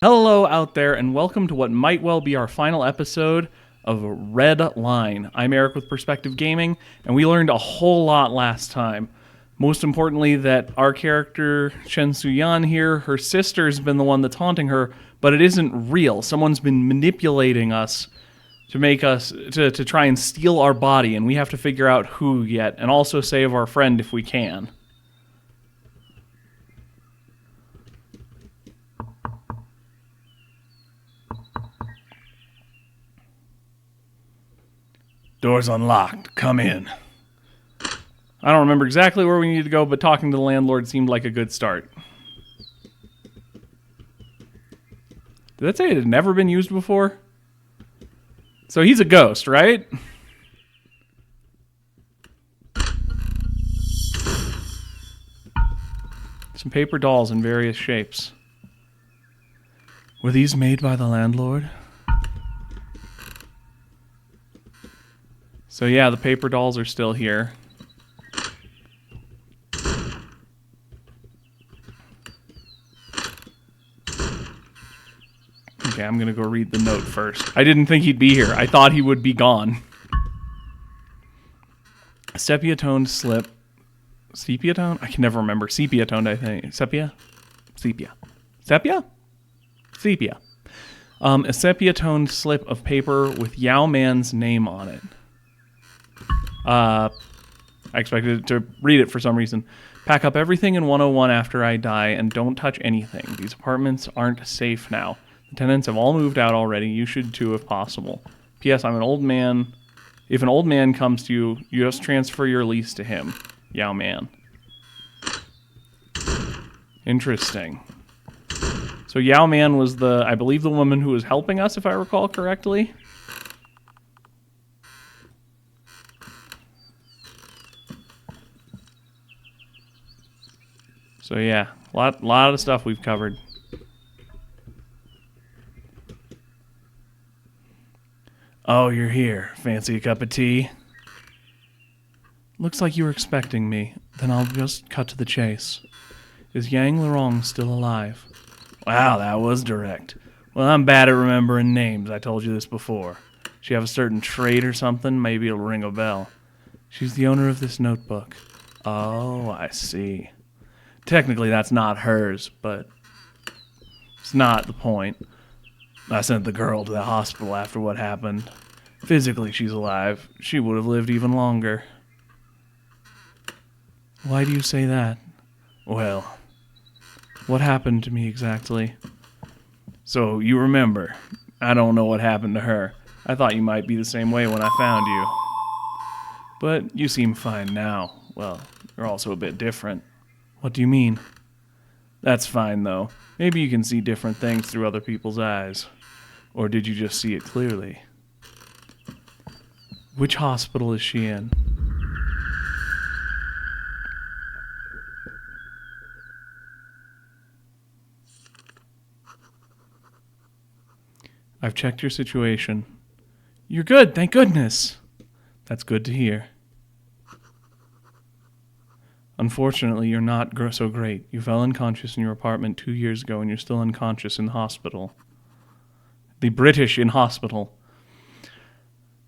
Hello out there, and welcome to what might well be our final episode of Red Line. I'm Eric with Perspective Gaming, and we learned a whole lot last time. Most importantly, that our character, Shen Su-yan here, her sister's been the one that's haunting her, but it isn't real. Someone's been manipulating us to make us, to try and steal our body, and we have to figure out who yet, and also save our friend if we can. Door's unlocked. Come in. I don't remember exactly where we needed to go, but talking to the landlord seemed like a good start. Did that say it had never been used before? So he's a ghost, right? Some paper dolls in various shapes. Were these made by the landlord? So yeah, the paper dolls are still here. Okay, I'm gonna go read the note first. I didn't think he'd be here. I thought he would be gone. Sepia-toned slip. Sepia-toned? I can never remember. Sepia-toned, I think. Sepia? Sepia. Sepia? Sepia. A sepia-toned slip of paper with Yao Man's name on it. I expected to read it for some reason. Pack up everything in 101 after I die and don't touch anything. These apartments aren't safe now. The tenants have all moved out already. You should too if possible. P.S. I'm an old man. If an old man comes to you, you just transfer your lease to him. Yao Man. Interesting. So Yao Man was I believe the woman who was helping us, if I recall correctly. So yeah, a lot of stuff we've covered. Oh, you're here. Fancy a cup of tea? Looks like you were expecting me. Then I'll just cut to the chase. Is Yang Lorong still alive? Wow, that was direct. Well, I'm bad at remembering names. I told you this before. She have a certain trait or something? Maybe it'll ring a bell. She's the owner of this notebook. Oh, I see. Technically, that's not hers, but it's not the point. I sent the girl to the hospital after what happened. Physically, she's alive. She would have lived even longer. Why do you say that? Well, what happened to me exactly? So, you remember. I don't know what happened to her. I thought you might be the same way when I found you. But you seem fine now. Well, you're also a bit different. What do you mean? That's fine, though. Maybe you can see different things through other people's eyes. Or did you just see it clearly? Which hospital is she in? I've checked your situation. You're good, thank goodness. That's good to hear. Unfortunately, you're not so great. You fell unconscious in your apartment 2 years ago, and you're still unconscious in hospital. The British in hospital. I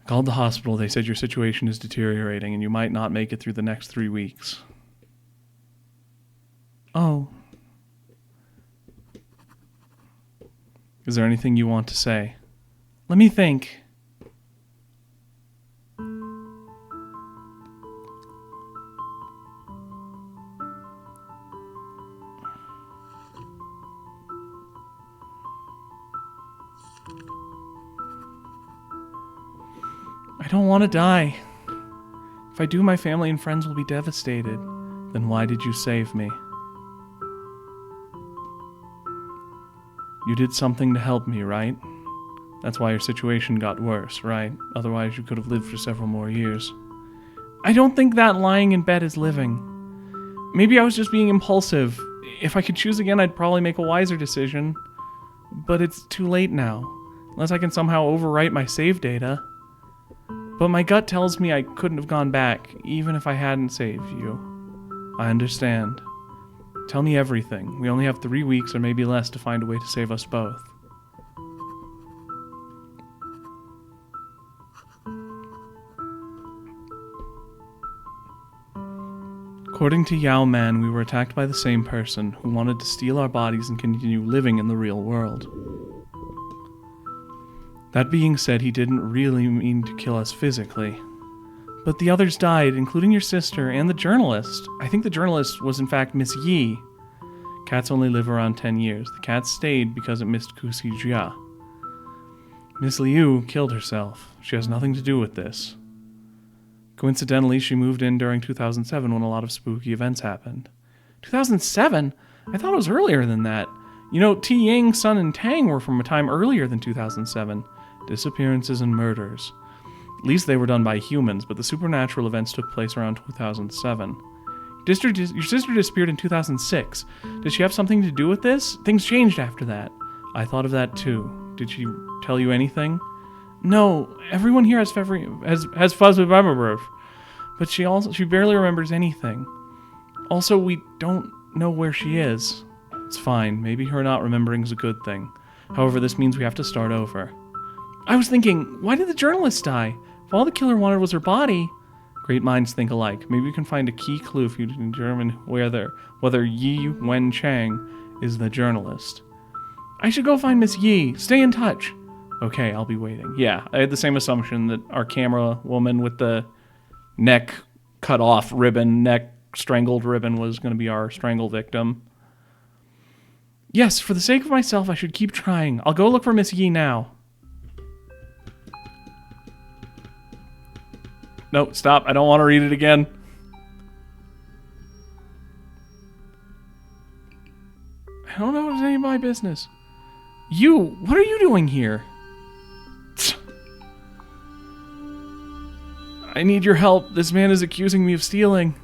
called the hospital. They said your situation is deteriorating, and you might not make it through the next 3 weeks. Oh. Is there anything you want to say? Let me think. I don't want to die. If I do, my family and friends will be devastated. Then why did you save me? You did something to help me, right? That's why your situation got worse, right? Otherwise, you could have lived for several more years. I don't think that lying in bed is living. Maybe I was just being impulsive. If I could choose again, I'd probably make a wiser decision. But it's too late now. Unless I can somehow overwrite my save data. But my gut tells me I couldn't have gone back, even if I hadn't saved you. I understand. Tell me everything. We only have 3 weeks or maybe less to find a way to save us both. According to Yao Man, we were attacked by the same person who wanted to steal our bodies and continue living in the real world. That being said, he didn't really mean to kill us physically. But the others died, including your sister and the journalist. I think the journalist was in fact Miss Yi. Cats only live around 10 years. The cat stayed because it missed Kusi Jia. Miss Liu killed herself. She has nothing to do with this. Coincidentally, she moved in during 2007 when a lot of spooky events happened. 2007? I thought it was earlier than that. You know, Ti Ying, Sun, and Tang were from a time earlier than 2007. Disappearances and murders. At least they were done by humans, but the supernatural events took place around 2007. Your sister disappeared in 2006. Did she have something to do with this? Things changed after that. I thought of that too. Did she tell you anything? No, everyone here has fuzz with memory, but she barely remembers anything. Also, we don't know where she is. It's fine. Maybe her not remembering is a good thing. However, this means we have to start over. I was thinking, why did the journalist die? If all the killer wanted was her body... Great minds think alike. Maybe we can find a key clue if you determine whether Yi Wen Chang is the journalist. I should go find Miss Yi. Stay in touch. Okay, I'll be waiting. Yeah, I had the same assumption that our camera woman with the neck cut off ribbon, neck strangled ribbon was going to be our strangle victim. Yes, for the sake of myself, I should keep trying. I'll go look for Miss Yi now. No, stop. I don't want to read it again. I don't know if it's any of my business. You, what are you doing here? I need your help. This man is accusing me of stealing.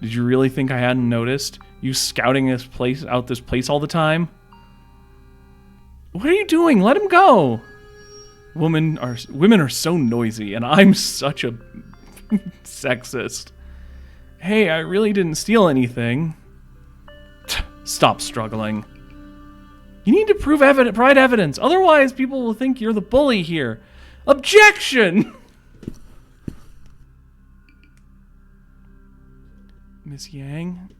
Did you really think I hadn't noticed? You scouting this place all the time? What are you doing? Let him go. Women are so noisy, and I'm such a sexist. Hey, I really didn't steal anything. Stop struggling. You need to provide evidence, otherwise people will think you're the bully here. Objection! Miss Yang?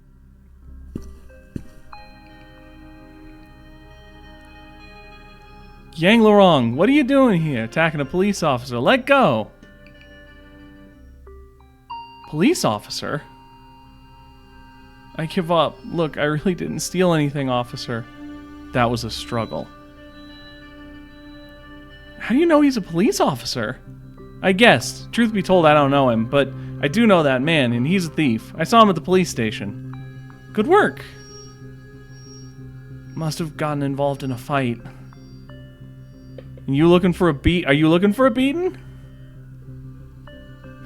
Yang Lorong, what are you doing here? Attacking a police officer. Let go! Police officer? I give up. Look, I really didn't steal anything, officer. That was a struggle. How do you know he's a police officer? I guessed. Truth be told, I don't know him, but I do know that man, and he's a thief. I saw him at the police station. Good work. Must have gotten involved in a fight. You looking for a beat? Are you looking for a beating?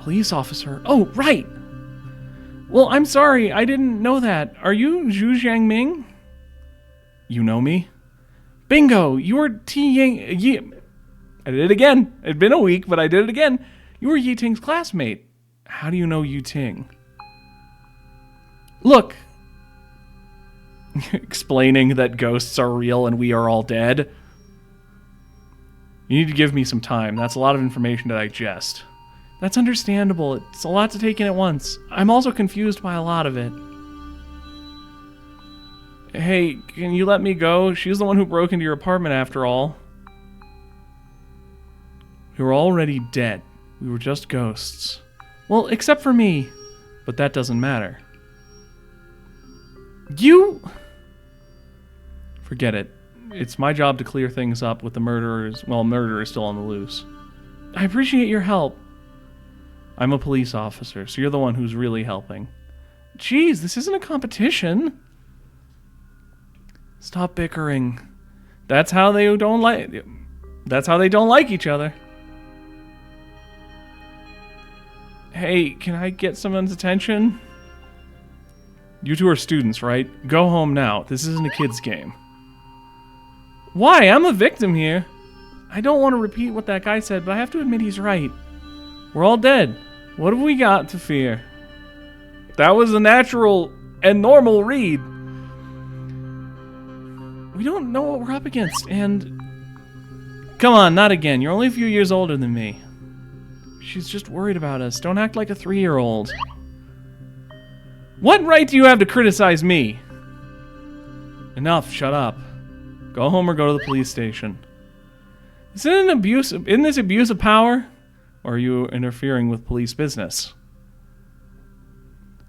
Police officer. Oh, right. Well, I'm sorry. I didn't know that. Are you Zhu Jiangming? You know me? Bingo! You were Yi. I did it again. It'd been a week, but I did it again. You were Yi Ting's classmate. How do you know Yi Ting? Look. Explaining that ghosts are real and we are all dead. You need to give me some time. That's a lot of information to digest. That's understandable. It's a lot to take in at once. I'm also confused by a lot of it. Hey, can you let me go? She's the one who broke into your apartment after all. We were already dead. We were just ghosts. Well, except for me. But that doesn't matter. You... Forget it. It's my job to clear things up with the murderers. Well, murderer is still on the loose. I appreciate your help. I'm a police officer, so you're the one who's really helping. Jeez, this isn't a competition. Stop bickering. That's how they don't like each other. Hey, can I get someone's attention? You two are students, right? Go home now. This isn't a kid's game. Why? I'm a victim here. I don't want to repeat what that guy said, but I have to admit he's right. We're all dead. What have we got to fear? That was a natural and normal read. We don't know what we're up against, and... Come on, not again. You're only a few years older than me. She's just worried about us. Don't act like a 3-year-old. What right do you have to criticize me? Enough, shut up. Go home or go to the police station. Isn't this abuse of power? Or are you interfering with police business?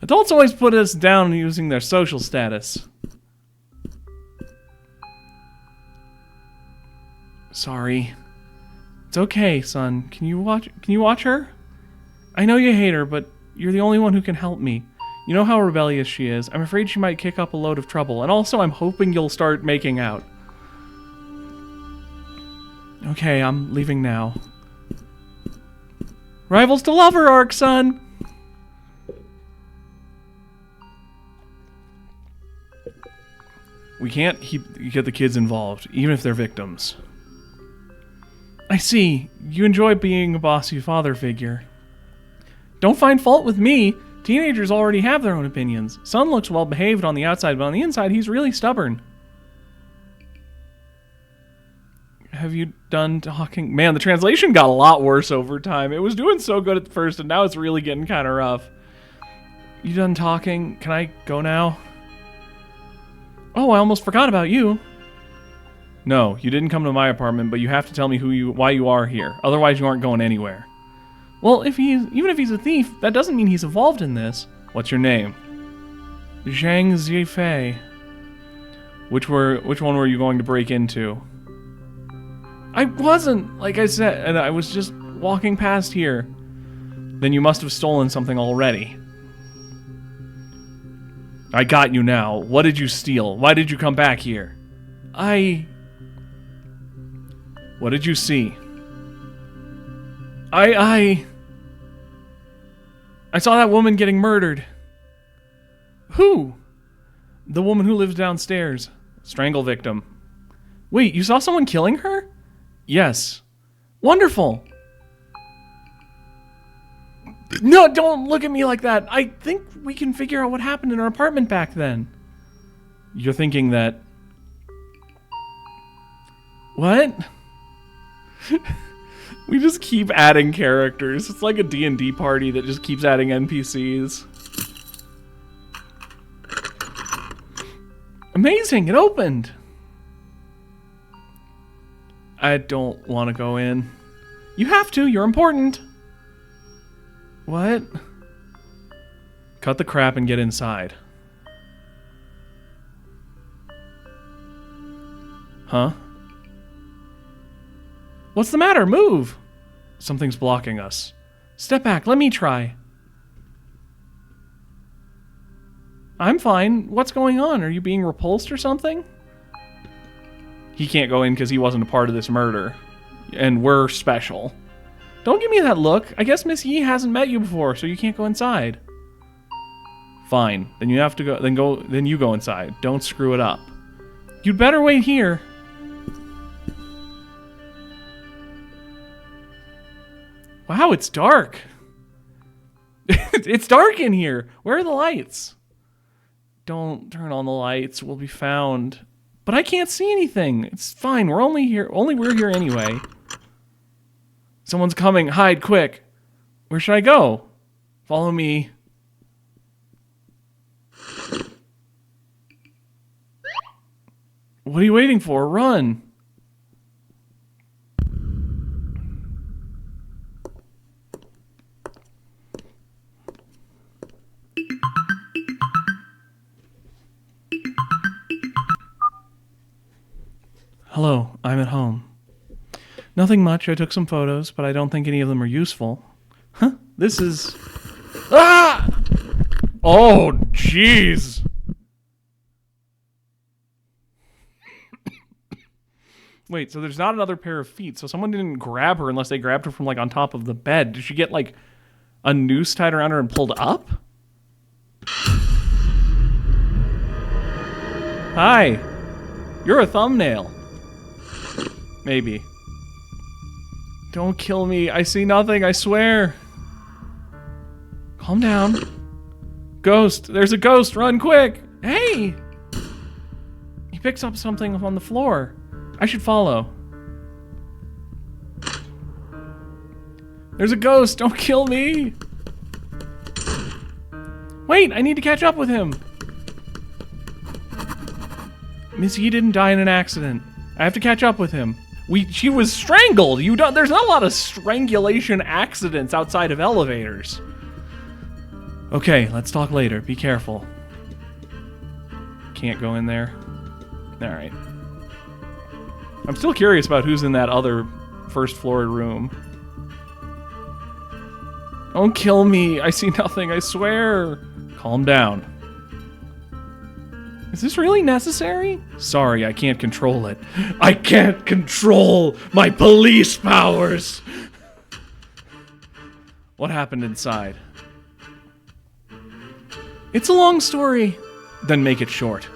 Adults always put us down using their social status. Sorry. It's okay, son. Can you watch her? I know you hate her, but you're the only one who can help me. You know how rebellious she is. I'm afraid she might kick up a load of trouble. And also, I'm hoping you'll start making out. Okay, I'm leaving now. Rivals to lover arc, son! We can't get the kids involved, even if they're victims. I see. You enjoy being a bossy father figure. Don't find fault with me. Teenagers already have their own opinions. Son looks well behaved on the outside, but on the inside, he's really stubborn. Have you done talking? Man, the translation got a lot worse over time. It was doing so good at first, and now it's really getting kind of rough. You done talking? Can I go now? Oh, I almost forgot about you. No, you didn't come to my apartment, but you have to tell me why you are here. Otherwise, you aren't going anywhere. Well, even if he's a thief, that doesn't mean he's involved in this. What's your name? Zhang Zifei. Which one were you going to break into? I wasn't, like I said, and I was just walking past here. Then you must have stolen something already. I got you now. What did you steal? Why did you come back here? What did you see? I saw that woman getting murdered. Who? The woman who lives downstairs. Strangle victim. Wait, you saw someone killing her? Yes. Wonderful. No, don't look at me like that. I think we can figure out what happened in our apartment back then. You're thinking that... What? We just keep adding characters. It's like a D&D party that just keeps adding NPCs. Amazing, it opened! I don't want to go in. You have to, you're important. What? Cut the crap and get inside. Huh? What's the matter? Move! Something's blocking us. Step back, let me try. I'm fine. What's going on? Are you being repulsed or something? He can't go in because he wasn't a part of this murder. And we're special. Don't give me that look. I guess Miss Yi hasn't met you before, so you can't go inside. Fine. Then you have to go. Then you go inside. Don't screw it up. You'd better wait here. Wow, it's dark. It's dark in here. Where are the lights? Don't turn on the lights. We'll be found. But I can't see anything. It's fine. We're only here. We're here anyway. Someone's coming. Hide quick. Where should I go? Follow me. What are you waiting for? Run. Hello, I'm at home. Nothing much. I took some photos, but I don't think any of them are useful. Huh? This is... Ah! Oh, jeez. Wait, so there's not another pair of feet. So someone didn't grab her unless they grabbed her from, like, on top of the bed. Did she get, like, a noose tied around her and pulled up? Hi. You're a thumbnail. Maybe. Don't kill me. I see nothing, I swear. Calm down. Ghost! There's a ghost! Run quick! Hey! He picks up something on the floor. I should follow. There's a ghost! Don't kill me! Wait, I need to catch up with him! Miss Yi didn't die in an accident. I have to catch up with him. She was strangled! There's not a lot of strangulation accidents outside of elevators. Okay, let's talk later. Be careful. Can't go in there. Alright. I'm still curious about who's in that other first floor room. Don't kill me. I see nothing, I swear. Calm down. Is this really necessary? Sorry, I can't control it. I can't control my police powers! What happened inside? It's a long story. Then make it short.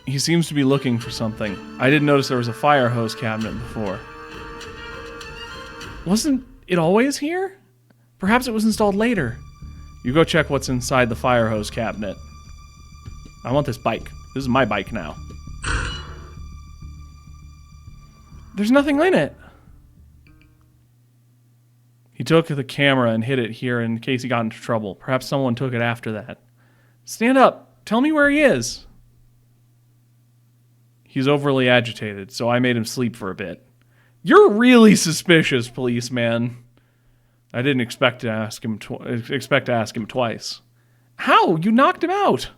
He seems to be looking for something. I didn't notice there was a fire hose cabinet before. Wasn't it always here? Perhaps it was installed later. You go check what's inside the fire hose cabinet. I want this bike. This is my bike now. There's nothing in it. He took the camera and hid it here in case he got into trouble. Perhaps someone took it after that. Stand up. Tell me where he is. He's overly agitated, so I made him sleep for a bit. You're really suspicious, policeman. I didn't expect to ask him twice. How? You knocked him out.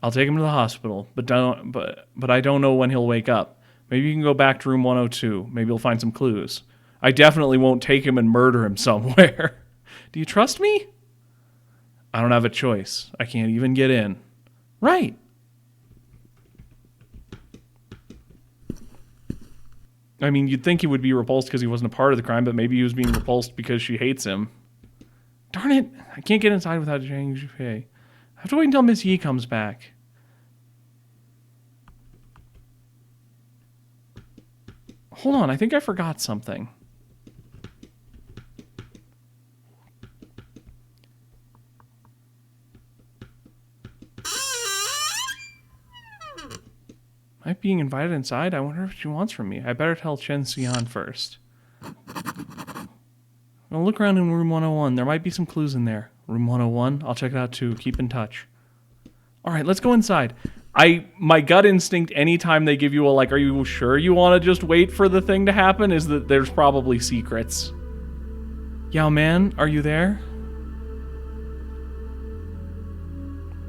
I'll take him to the hospital, but I don't know when he'll wake up. Maybe you can go back to room 102. Maybe you'll find some clues. I definitely won't take him and murder him somewhere. Do you trust me? I don't have a choice. I can't even get in. Right. I mean, you'd think he would be repulsed because he wasn't a part of the crime, but maybe he was being repulsed because she hates him. Darn it. I can't get inside without Zhang Zhufei. I have to wait until Miss Yi comes back. Hold on, I think I forgot something. Am I being invited inside? I wonder if she wants from me. I better tell Chen Xian first. I'll look around in room 101. There might be some clues in there. Room 101? I'll check it out too. Keep in touch. Alright, let's go inside. My gut instinct anytime they give you a, like, are you sure you want to just wait for the thing to happen, is that there's probably secrets. Yao Man, are you there?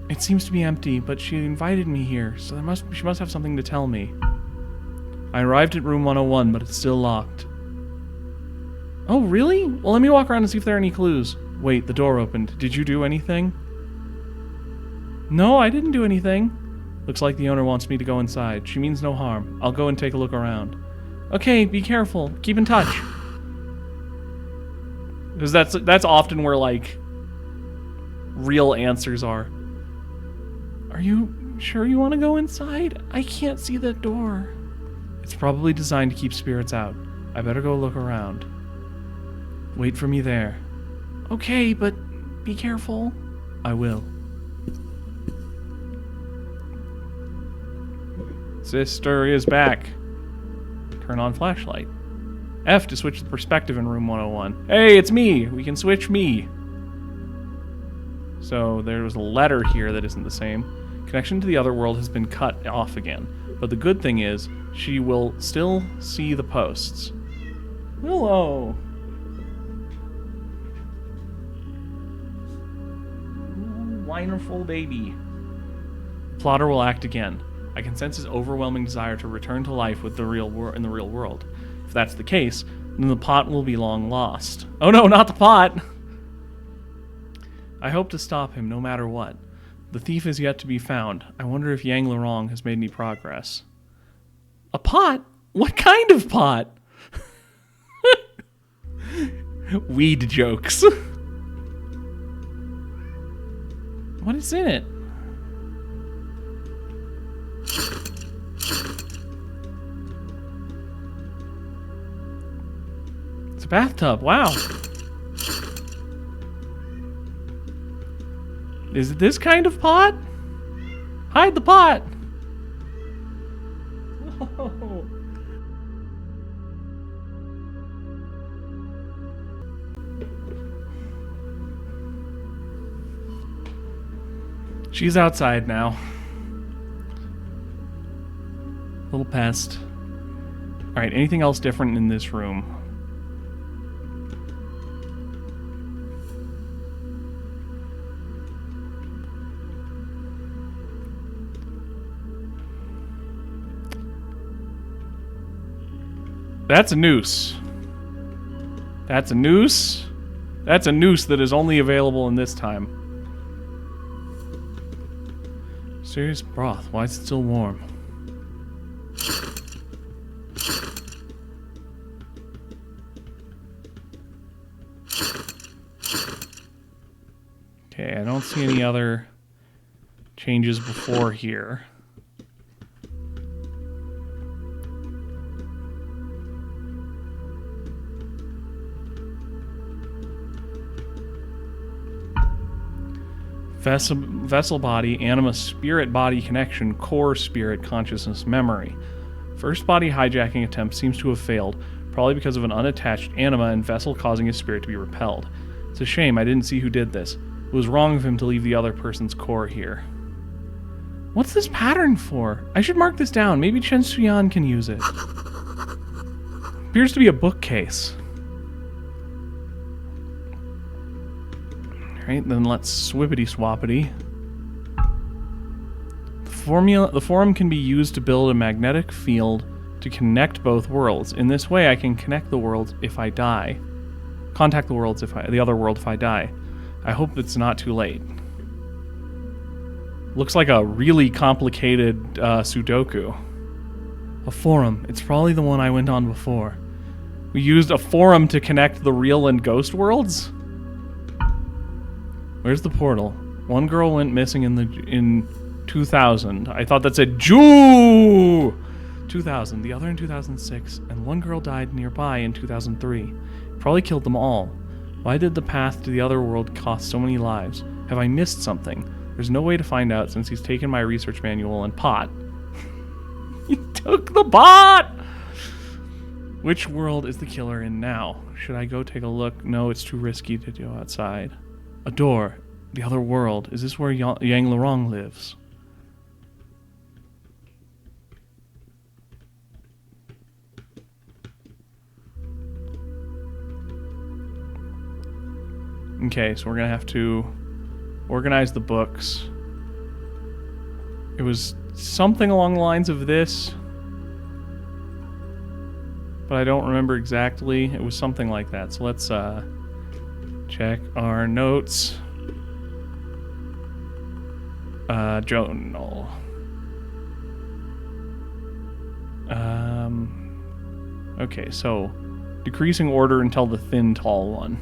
It seems to be empty, but she invited me here, so she must have something to tell me. I arrived at room 101, but it's still locked. Oh, really? Well, let me walk around and see if there are any clues. Wait, the door opened. Did you do anything? No, I didn't do anything. Looks like the owner wants me to go inside. She means no harm. I'll go and take a look around. Okay, be careful. Keep in touch. Because that's often where, like, real answers are. Are you sure you want to go inside? I can't see the door. It's probably designed to keep spirits out. I better go look around. Wait for me there. Okay, but be careful. I will. Sister is back. Turn on flashlight. F to switch the perspective in room 101. Hey, it's me! We can switch me. So there was a letter here that isn't the same. Connection to the other world has been cut off again. But the good thing is, she will still see the posts. Hello. Wonderful baby. Plotter will act again. I can sense his overwhelming desire to return to life with in the real world. If that's the case, then the pot will be long lost. Oh no, not the pot! I hope to stop him no matter what. The thief is yet to be found. I wonder if Yang Lorong has made any progress. A pot? What kind of pot? Weed jokes. What is in it? a bathtub. Wow. Is it this kind of pot? Hide the pot. Whoa. She's outside now. Little pest. Alright, anything else different in this room? That's a noose. That's a noose. That's a noose that is only available in this time. Serious broth. Why is it still warm? Okay, I don't see any other changes before here. Vessel body, anima spirit body connection, core spirit consciousness memory. First body hijacking attempt seems to have failed, probably because of an unattached anima and vessel causing his spirit to be repelled. It's a shame I didn't see who did this. It was wrong of him to leave the other person's core here. What's this pattern for? I should mark this down. Maybe Chen Suyan can use it. Appears to be a bookcase. Alright, then let's swippity swappity. The forum can be used to build a magnetic field to connect both worlds. In this way, I can connect the worlds if I die. Contact the worlds the other world if I die. I hope it's not too late. Looks like a really complicated Sudoku. A forum. It's probably the one I went on before. We used a forum to connect the real and ghost worlds? Where's the portal? One girl went missing in 2000. I thought that said Jew! 2000. The other in 2006. And one girl died nearby in 2003. Probably killed them all. Why did the path to the other world cost so many lives? Have I missed something? There's no way to find out since he's taken my research manual and pot. He took the pot! Which world is the killer in now? Should I go take a look? No, it's too risky to go outside. A door. The other world. Is this where Yang Lorong lives? Okay, so we're gonna have to organize the books. It was something along the lines of this, but I don't remember exactly. It was something like that. So let's check our notes. Journal. Okay, so decreasing order until the thin, tall one.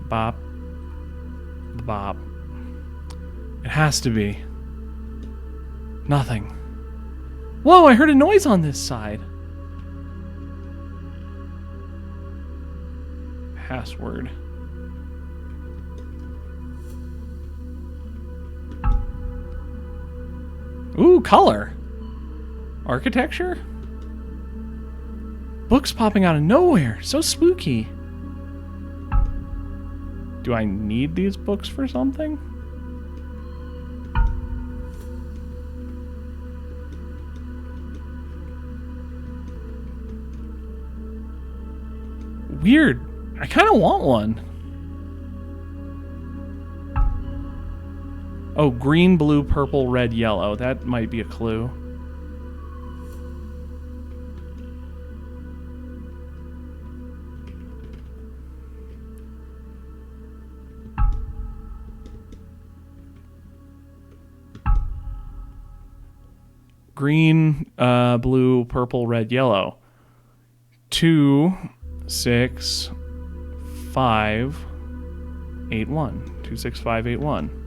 Bop. Bop. It has to be. Nothing. Whoa, I heard a noise on this side. Password. Ooh, color. Architecture? Books popping out of nowhere. So spooky. Do I need these books for something? Weird. I kind of want one. Oh, green, blue, purple, red, yellow. That might be a clue. Green, blue, purple, red, yellow. 2, 6, 5, 8, 1. 2, 6, 5, 8, 1.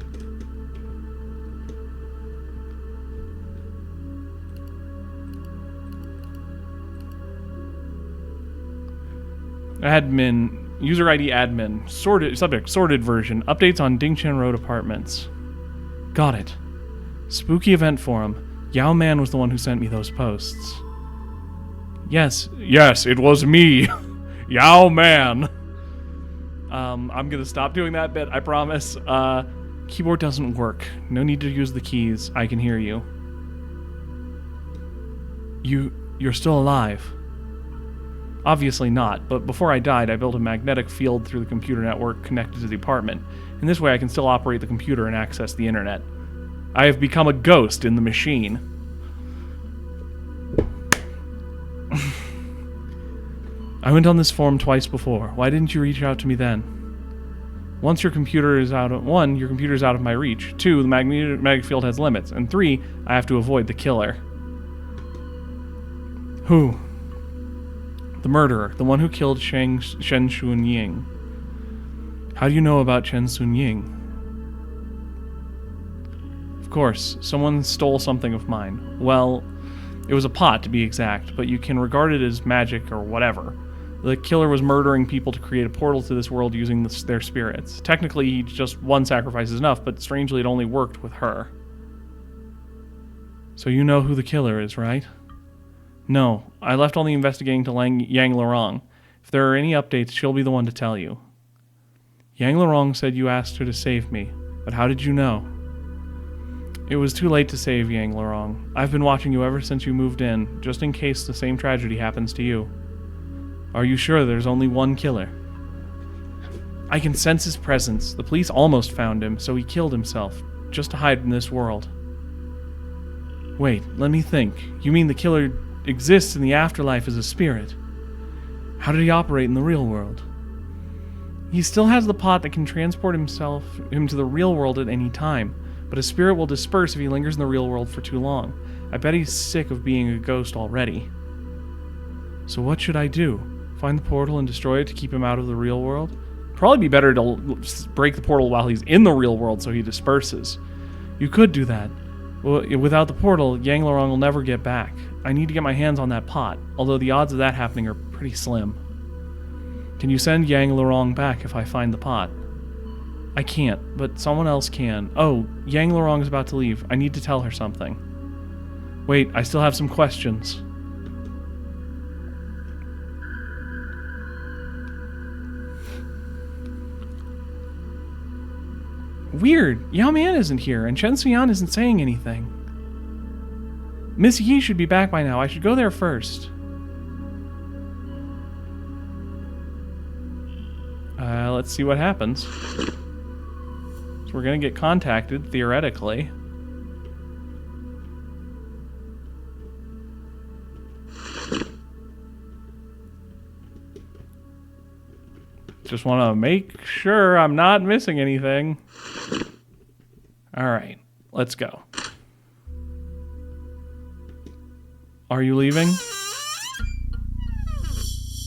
Admin, user ID admin, sorted, subject, sorted version, updates on Dingchen Road apartments. Got it. Spooky event forum. Yao Man was the one who sent me those posts. Yes, it was me. Yao Man. I'm gonna stop doing that bit, I promise. Keyboard doesn't work. No need to use the keys. I can hear you. You're still alive. Obviously not, but before I died, I built a magnetic field through the computer network connected to the apartment. In this way, I can still operate the computer and access the internet. I have become a ghost in the machine. I went on this forum twice before. Why didn't you reach out to me then? One, your computer is out of my reach. 2, the magnetic field has limits. And 3, I have to avoid the killer. Who? The murderer, the one who killed Chen Xunying. How do you know about Chen Xunying? Of course, someone stole something of mine. Well, it was a pot to be exact, but you can regard it as magic or whatever. The killer was murdering people to create a portal to this world using their spirits. Technically, just one sacrifice is enough, but strangely it only worked with her. So you know who the killer is, right? No, I left all the investigating to Yang Lorong. If there are any updates, she'll be the one to tell you. Yang Lorong said you asked her to save me, but how did you know? It was too late to save Yang Lorong. I've been watching you ever since you moved in, just in case the same tragedy happens to you. Are you sure there's only one killer? I can sense his presence. The police almost found him, so he killed himself, just to hide in this world. Wait, let me think. You mean the killer exists in the afterlife as a spirit? How did he operate in the real world? He still has the pot that can transport him to the real world at any time, but his spirit will disperse if he lingers in the real world for too long. I bet he's sick of being a ghost already. So what should I do? Find the portal and destroy it to keep him out of the real world? Probably be better to break the portal while he's in the real world so he disperses. You could do that. Well, without the portal, Yang Lorong will never get back. I need to get my hands on that pot, although the odds of that happening are pretty slim. Can you send Yang Lorong back if I find the pot? I can't, but someone else can. Oh, Yang Lorong is about to leave. I need to tell her something. Wait, I still have some questions. Weird. Yao Man isn't here, and Chen Xian isn't saying anything. Miss Yi should be back by now. I should go there first. Let's see what happens. So we're gonna get contacted, theoretically. Just want to make sure I'm not missing anything. Alright, let's go. Are you leaving?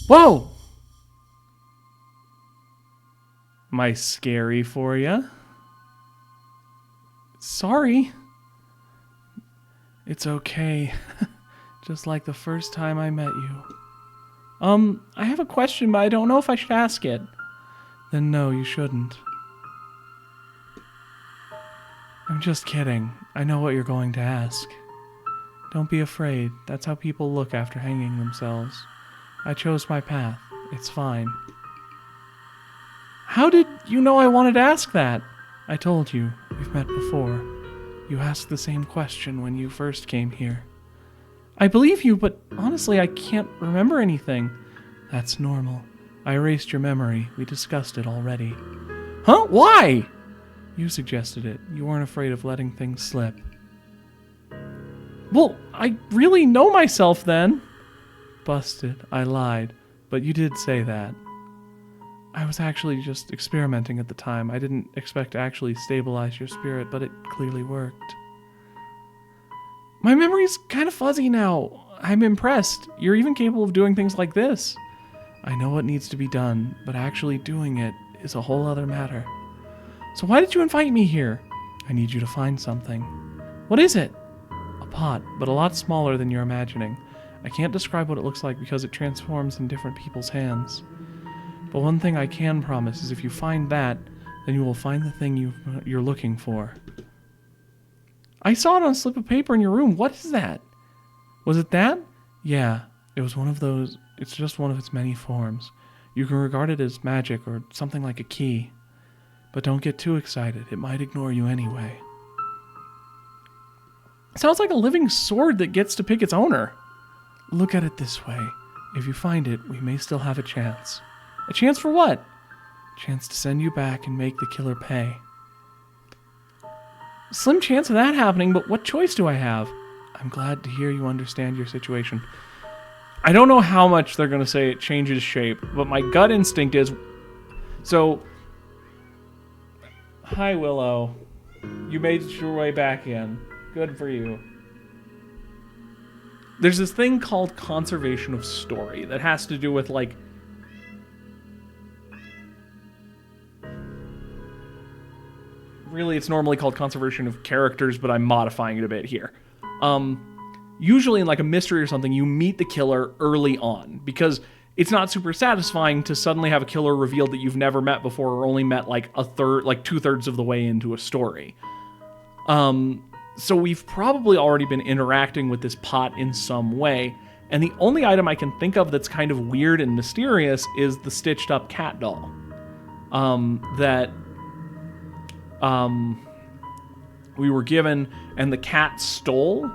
Whoa! Am I scary for you? Sorry. It's okay. Just like the first time I met you. I have a question, but I don't know if I should ask it. Then no, you shouldn't. I'm just kidding. I know what you're going to ask. Don't be afraid. That's how people look after hanging themselves. I chose my path. It's fine. How did you know I wanted to ask that? I told you. We've met before. You asked the same question when you first came here. I believe you, but honestly, I can't remember anything. That's normal. I erased your memory. We discussed it already. Huh? Why? You suggested it. You weren't afraid of letting things slip. Well, I really know myself then. Busted. I lied. But you did say that. I was actually just experimenting at the time. I didn't expect to actually stabilize your spirit, but it clearly worked. My memory's kind of fuzzy now. I'm impressed. You're even capable of doing things like this. I know what needs to be done, but actually doing it is a whole other matter. So why did you invite me here? I need you to find something. What is it? A pot, but a lot smaller than you're imagining. I can't describe what it looks like because it transforms in different people's hands. But one thing I can promise is if you find that, then you will find the thing you're looking for. I saw it on a slip of paper in your room. What is that? Was it that? Yeah, it was one of those. It's just one of its many forms. You can regard it as magic or something like a key. But don't get too excited. It might ignore you anyway. Sounds like a living sword that gets to pick its owner. Look at it this way. If you find it, we may still have a chance. A chance for what? A chance to send you back and make the killer pay. Slim chance of that happening, but what choice do I have? I'm glad to hear you understand your situation. I don't know how much they're going to say it changes shape, but my gut instinct is... So... Hi, Willow. You made your way back in. Good for you. There's this thing called conservation of story that has to do with, like... Really, it's normally called conservation of characters, but I'm modifying it a bit here. Usually in like a mystery or something, you meet the killer early on, because it's not super satisfying to suddenly have a killer revealed that you've never met before or only met like two-thirds of the way into a story. So we've probably already been interacting with this pot in some way, and the only item I can think of that's kind of weird and mysterious is the stitched up cat doll. That we were given and the cat stole.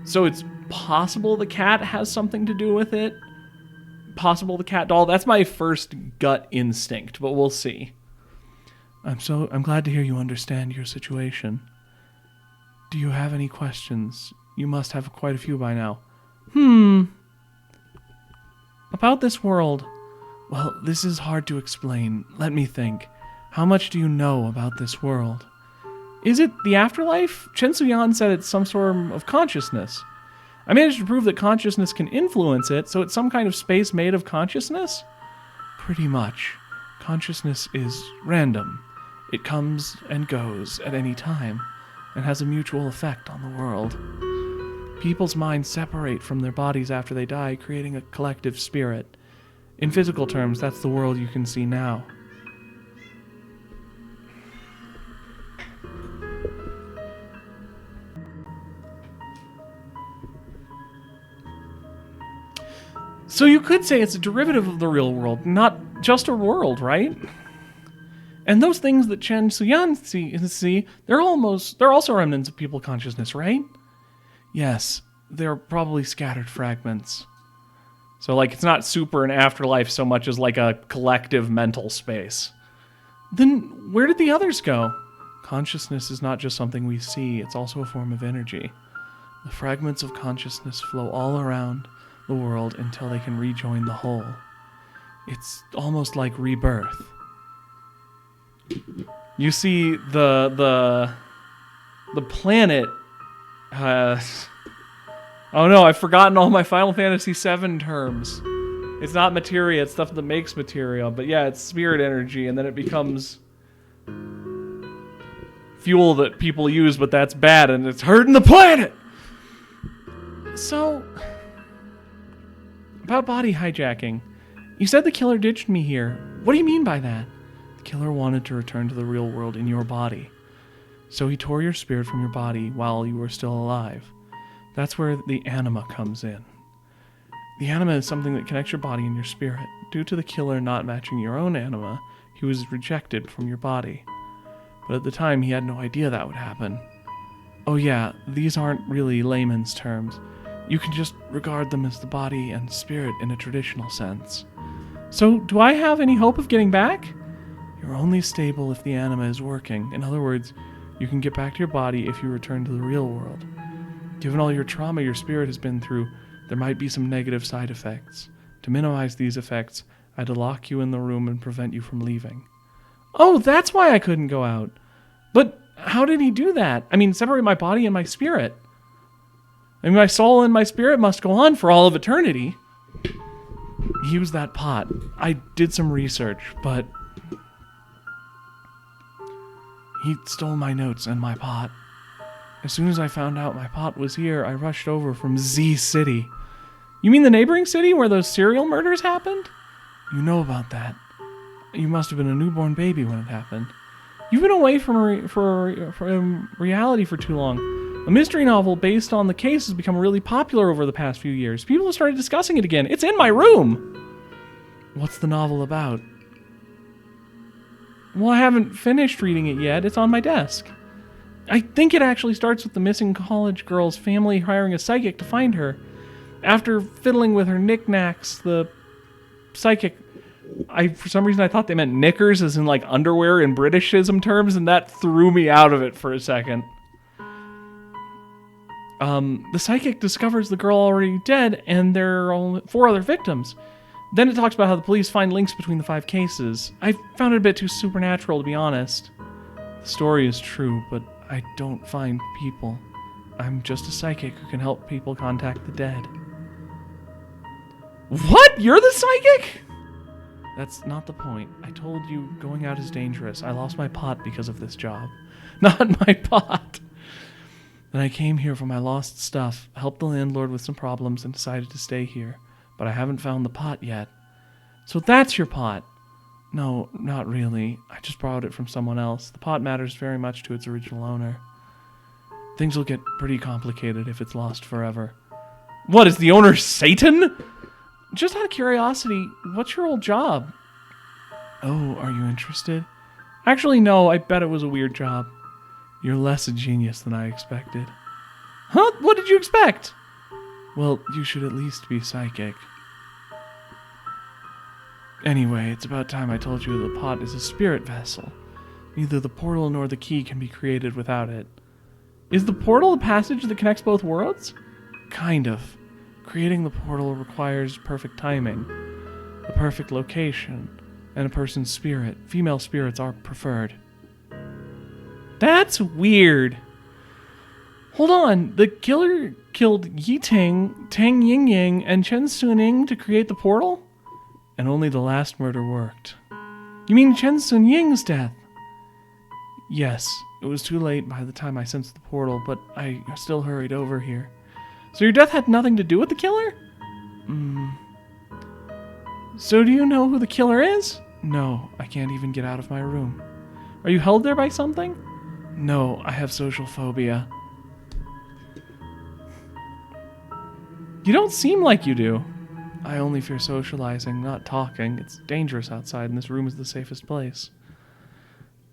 So it's possible the cat has something to do with it. Possible the cat doll. That's my first gut instinct, but we'll see. I'm glad to hear you understand your situation. Do you have any questions? You must have quite a few by now. About this world. Well, this is hard to explain. Let me think. How much do you know about this world? Is it the afterlife? Chen Suyan said it's some sort of consciousness. I managed to prove that consciousness can influence it, so it's some kind of space made of consciousness? Pretty much. Consciousness is random. It comes and goes at any time, and has a mutual effect on the world. People's minds separate from their bodies after they die, creating a collective spirit. In physical terms, that's the world you can see now. So you could say it's a derivative of the real world, not just a world, right? And those things that Chen Suyan see, they're also remnants of people consciousness, right? Yes, they're probably scattered fragments. So like it's not super an afterlife so much as like a collective mental space. Then where did the others go? Consciousness is not just something we see, it's also a form of energy. The fragments of consciousness flow all around the world until they can rejoin the whole. It's almost like rebirth. You see the planet oh no, I've forgotten all my Final Fantasy VII terms. It's not materia, it's stuff that makes materia, but yeah, it's spirit energy, and then it becomes fuel that people use, but that's bad, and it's hurting the planet! So, about body hijacking. You said the killer ditched me here. What do you mean by that? The killer wanted to return to the real world in your body. So he tore your spirit from your body while you were still alive. That's where the anima comes in. The anima is something that connects your body and your spirit. Due to the killer not matching your own anima, he was rejected from your body. But at the time, he had no idea that would happen. Oh yeah, these aren't really layman's terms. You can just regard them as the body and spirit in a traditional sense. So, do I have any hope of getting back? You're only stable if the anima is working. In other words, you can get back to your body if you return to the real world. Given all your trauma your spirit has been through, there might be some negative side effects. To minimize these effects, I had to lock you in the room and prevent you from leaving. Oh, that's why I couldn't go out. But how did he do that? I mean, separate my body and my spirit. I mean, my soul and my spirit must go on for all of eternity. He used that pot. I did some research, but he stole my notes and my pot. As soon as I found out my pot was here, I rushed over from Z City. You mean the neighboring city where those serial murders happened? You know about that. You must have been a newborn baby when it happened. You've been away from reality for too long. A mystery novel based on the case has become really popular over the past few years. People have started discussing it again. It's in my room! What's the novel about? Well, I haven't finished reading it yet. It's on my desk. I think it actually starts with the missing college girl's family hiring a psychic to find her. After fiddling with her knickknacks, the psychic... for some reason I thought they meant knickers as in like underwear in Britishism terms, and that threw me out of it for a second. The psychic discovers the girl already dead, and there are only 4 other victims. Then it talks about how the police find links between the 5 cases. I found it a bit too supernatural, to be honest. The story is true, but I don't find people. I'm just a psychic who can help people contact the dead. What? You're the psychic? That's not the point. I told you going out is dangerous. I lost my pot because of this job. Not my pot. Then I came here for my lost stuff, helped the landlord with some problems, and decided to stay here. But I haven't found the pot yet. So that's your pot. No, not really. I just borrowed it from someone else. The pot matters very much to its original owner. Things will get pretty complicated if it's lost forever. What, is the owner Satan? Just out of curiosity, what's your old job? Oh, are you interested? Actually, no, I bet it was a weird job. You're less a genius than I expected. Huh? What did you expect? Well, you should at least be psychic. Anyway, it's about time I told you the pot is a spirit vessel. Neither the portal nor the key can be created without it. Is the portal a passage that connects both worlds? Kind of. Creating the portal requires perfect timing, the perfect location, and a person's spirit. Female spirits are preferred. That's weird. Hold on, the killer killed Yi Ting, Tang Yingying, and Chen Suning to create the portal? And only the last murder worked. You mean Chen Sunying's death? Yes, it was too late by the time I sensed the portal, but I still hurried over here. So your death had nothing to do with the killer? So do you know who the killer is? No, I can't even get out of my room. Are you held there by something? No, I have social phobia. You don't seem like you do. I only fear socializing, not talking. It's dangerous outside, and this room is the safest place.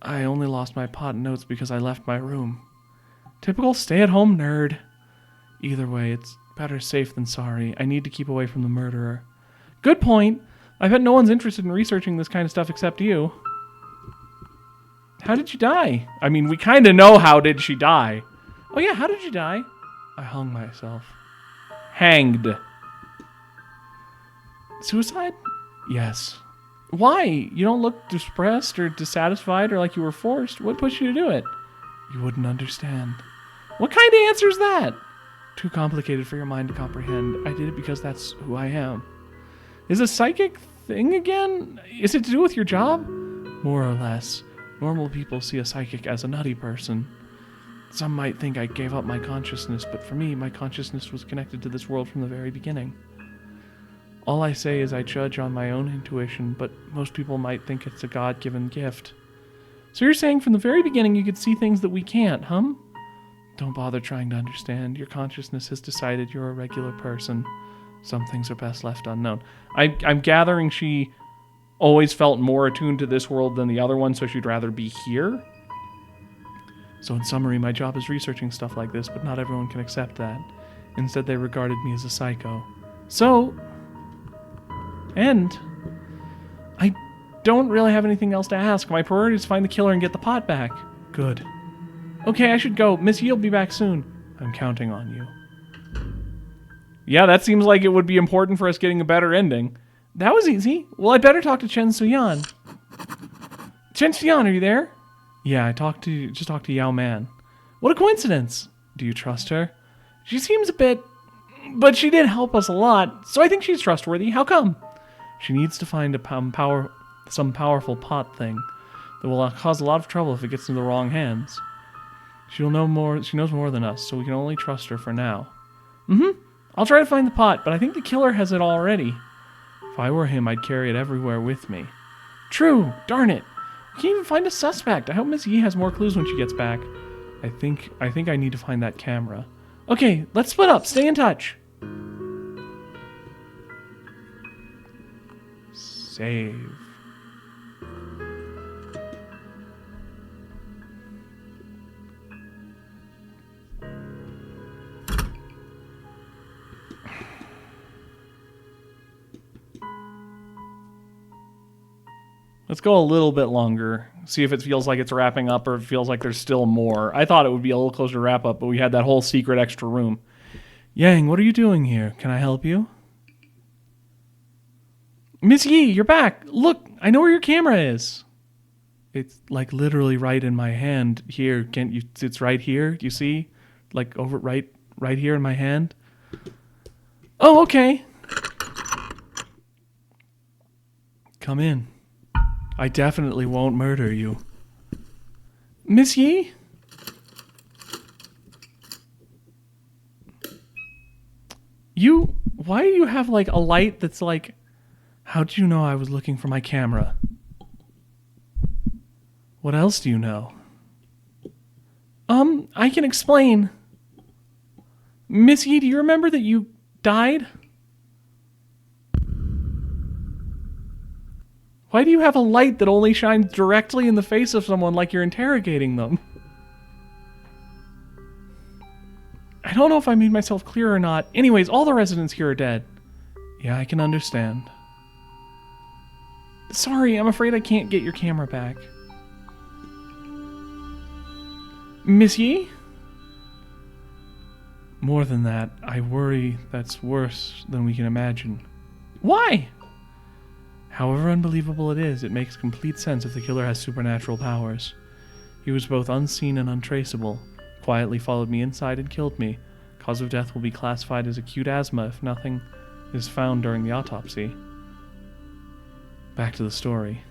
I only lost my pot and notes because I left my room. Typical stay-at-home nerd. Either way, it's better safe than sorry. I need to keep away from the murderer. Good point. I bet no one's interested in researching this kind of stuff except you. How did you die? I mean, we kind of know how did she die. Oh yeah, how did you die? I hung myself. Hanged. Suicide? Yes. Why? You don't look depressed or dissatisfied or like you were forced. What pushed you to do it? You wouldn't understand. What kind of answer is that? Too complicated for your mind to comprehend. I did it because that's who I am. Is a psychic thing again? Is it to do with your job? More or less. Normal people see a psychic as a nutty person. Some might think I gave up my consciousness, but for me, my consciousness was connected to this world from the very beginning. All I say is I judge on my own intuition, but most people might think it's a God-given gift. So you're saying from the very beginning you could see things that we can't, huh? Don't bother trying to understand. Your consciousness has decided you're a regular person. Some things are best left unknown. I'm gathering she always felt more attuned to this world than the other one, so she'd rather be here. So in summary, my job is researching stuff like this, but not everyone can accept that. Instead, they regarded me as a psycho. So, and I don't really have anything else to ask. My priority is to find the killer and get the pot back. Good. Okay, I should go. Miss Yi will be back soon. I'm counting on you. Yeah, that seems like it would be important for us getting a better ending. That was easy. Well, I'd better talk to Chen Suyan. Chen Suyan, are you there? Yeah, I just talked to Yao Man. What a coincidence. Do you trust her? She seems a bit... But she did help us a lot, so I think she's trustworthy. How come? She needs to find some powerful pot thing that will cause a lot of trouble if it gets into the wrong hands. She knows more than us, so we can only trust her for now. I'll try to find the pot, but I think the killer has it already. If If I were him, I'd carry it everywhere with me. True, darn it. We can't even find a suspect. I hope Miss Yi has more clues when she gets back. I think I need to find that camera. Okay, let's split up. Stay in touch. Save. Let's go a little bit longer. See if it feels like it's wrapping up or if it feels like there's still more. I thought it would be a little closer to wrap up, but we had that whole secret extra room. Yang, what are you doing here? Can I help you? Miss Yi, you're back. Look, I know where your camera is. It's like literally right in my hand here. Can't you? It's right here. Do you see? Like over right here in my hand. Oh, okay. Come in. I definitely won't murder you. Miss Yi? Why do you have like a light that's like, how do you know I was looking for my camera? What else do you know? I can explain. Miss Yi, do you remember that you died? Why do you have a light that only shines directly in the face of someone like you're interrogating them? I don't know if I made myself clear or not. Anyways, all the residents here are dead. Yeah, I can understand. Sorry, I'm afraid I can't get your camera back. Miss Yi? More than that, I worry that's worse than we can imagine. Why? However unbelievable it is, it makes complete sense if the killer has supernatural powers. He was both unseen and untraceable, quietly followed me inside and killed me. Cause of death will be classified as acute asthma if nothing is found during the autopsy. Back to the story.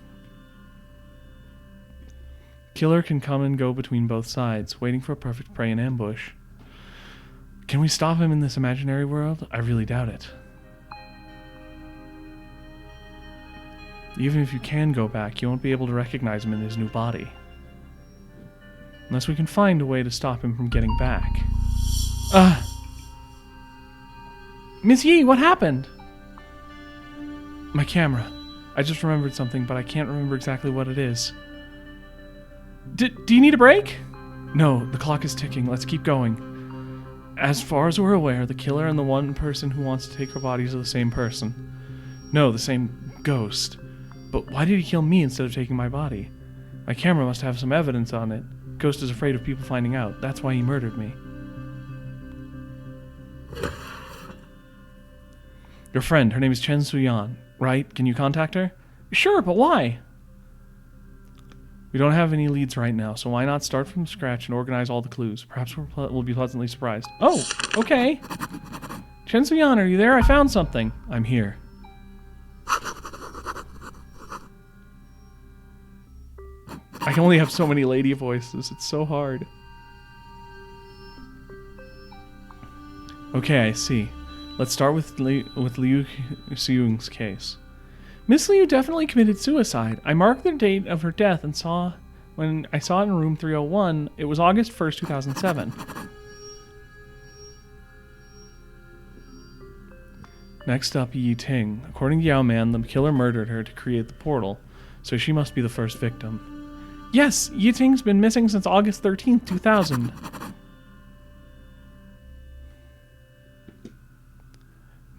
Killer can come and go between both sides, waiting for a perfect prey in ambush. Can we stop him in this imaginary world? I really doubt it. Even if you can go back, you won't be able to recognize him in his new body. Unless we can find a way to stop him from getting back. Miss Yi, what happened? My camera. I just remembered something, but I can't remember exactly what it is. Do you need a break? No, the clock is ticking. Let's keep going. As far as we're aware, the killer and the one person who wants to take our bodies are the same person. No, the same ghost. But why did he kill me instead of taking my body? My camera must have some evidence on it. Ghost is afraid of people finding out. That's why he murdered me. Your friend, her name is Chen Suyan, right? Can you contact her? Sure, but why? We don't have any leads right now, so why not start from scratch and organize all the clues? Perhaps we'll be pleasantly surprised. Oh, okay. Chen Suyan, are you there? I found something. I'm here. I can only have so many lady voices. It's so hard. Okay, I see. Let's start with Liu Xiong's case. Miss Liu definitely committed suicide. I marked the date of her death and when I saw it in room 301, it was August 1st, 2007. Next up, Yi Ting. According to Yao Man, the killer murdered her to create the portal, so she must be the first victim. Yes, Yi Ting's been missing since August 13th, 2000.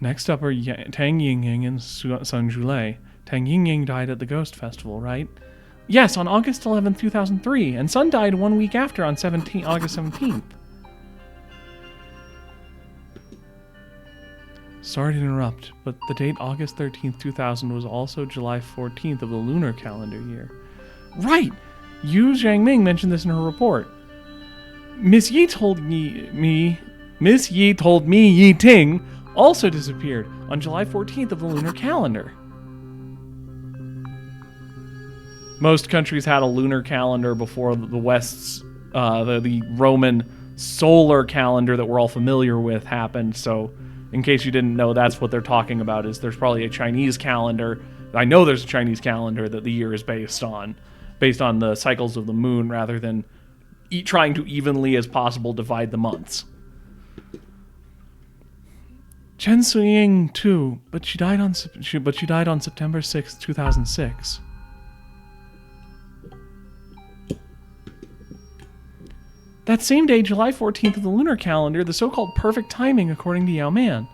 Next up are Tang Yingying and Sun Zhulei. Tang Yingying died at the Ghost Festival, right? Yes, on August 11th, 2003, and Sun died 1 week after on August 17th. Sorry to interrupt, but the date August 13th, 2000 was also July 14th of the lunar calendar year. Right! Yu Zhangming mentioned this in her report. Miss Yi told me Yi Ting also disappeared on July 14th of the lunar calendar. Most countries had a lunar calendar before the West's, the Roman solar calendar that we're all familiar with happened, so In case you didn't know, that's what they're talking about, is there's probably a Chinese calendar. I know there's a Chinese calendar that the year is based on the cycles of the moon rather than trying to evenly as possible divide the months. Chen Suying too, but she died on September 6, 2006. That same day, July 14th of the lunar calendar, the so-called perfect timing according to Yao Man.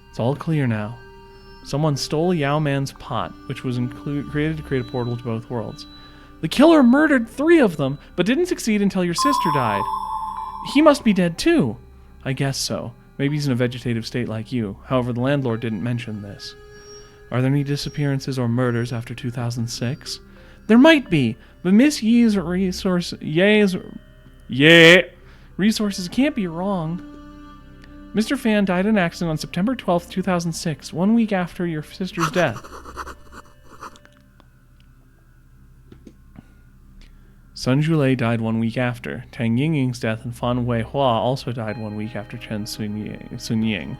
It's all clear now. Someone stole Yao Man's pot, which was created to create a portal to both worlds. The killer murdered 3 of them, but didn't succeed until your sister died. He must be dead too. I guess so. Maybe he's in a vegetative state like you. However, the landlord didn't mention this. Are there any disappearances or murders after 2006? There might be, but Miss Ye's resources can't be wrong. Mr. Fan died in an accident on September 12th, 2006, 1 week after your sister's death. Sun Zhulei died 1 week after. Tang Yingying's death and Fan Weihua also died 1 week after Chen Sunying.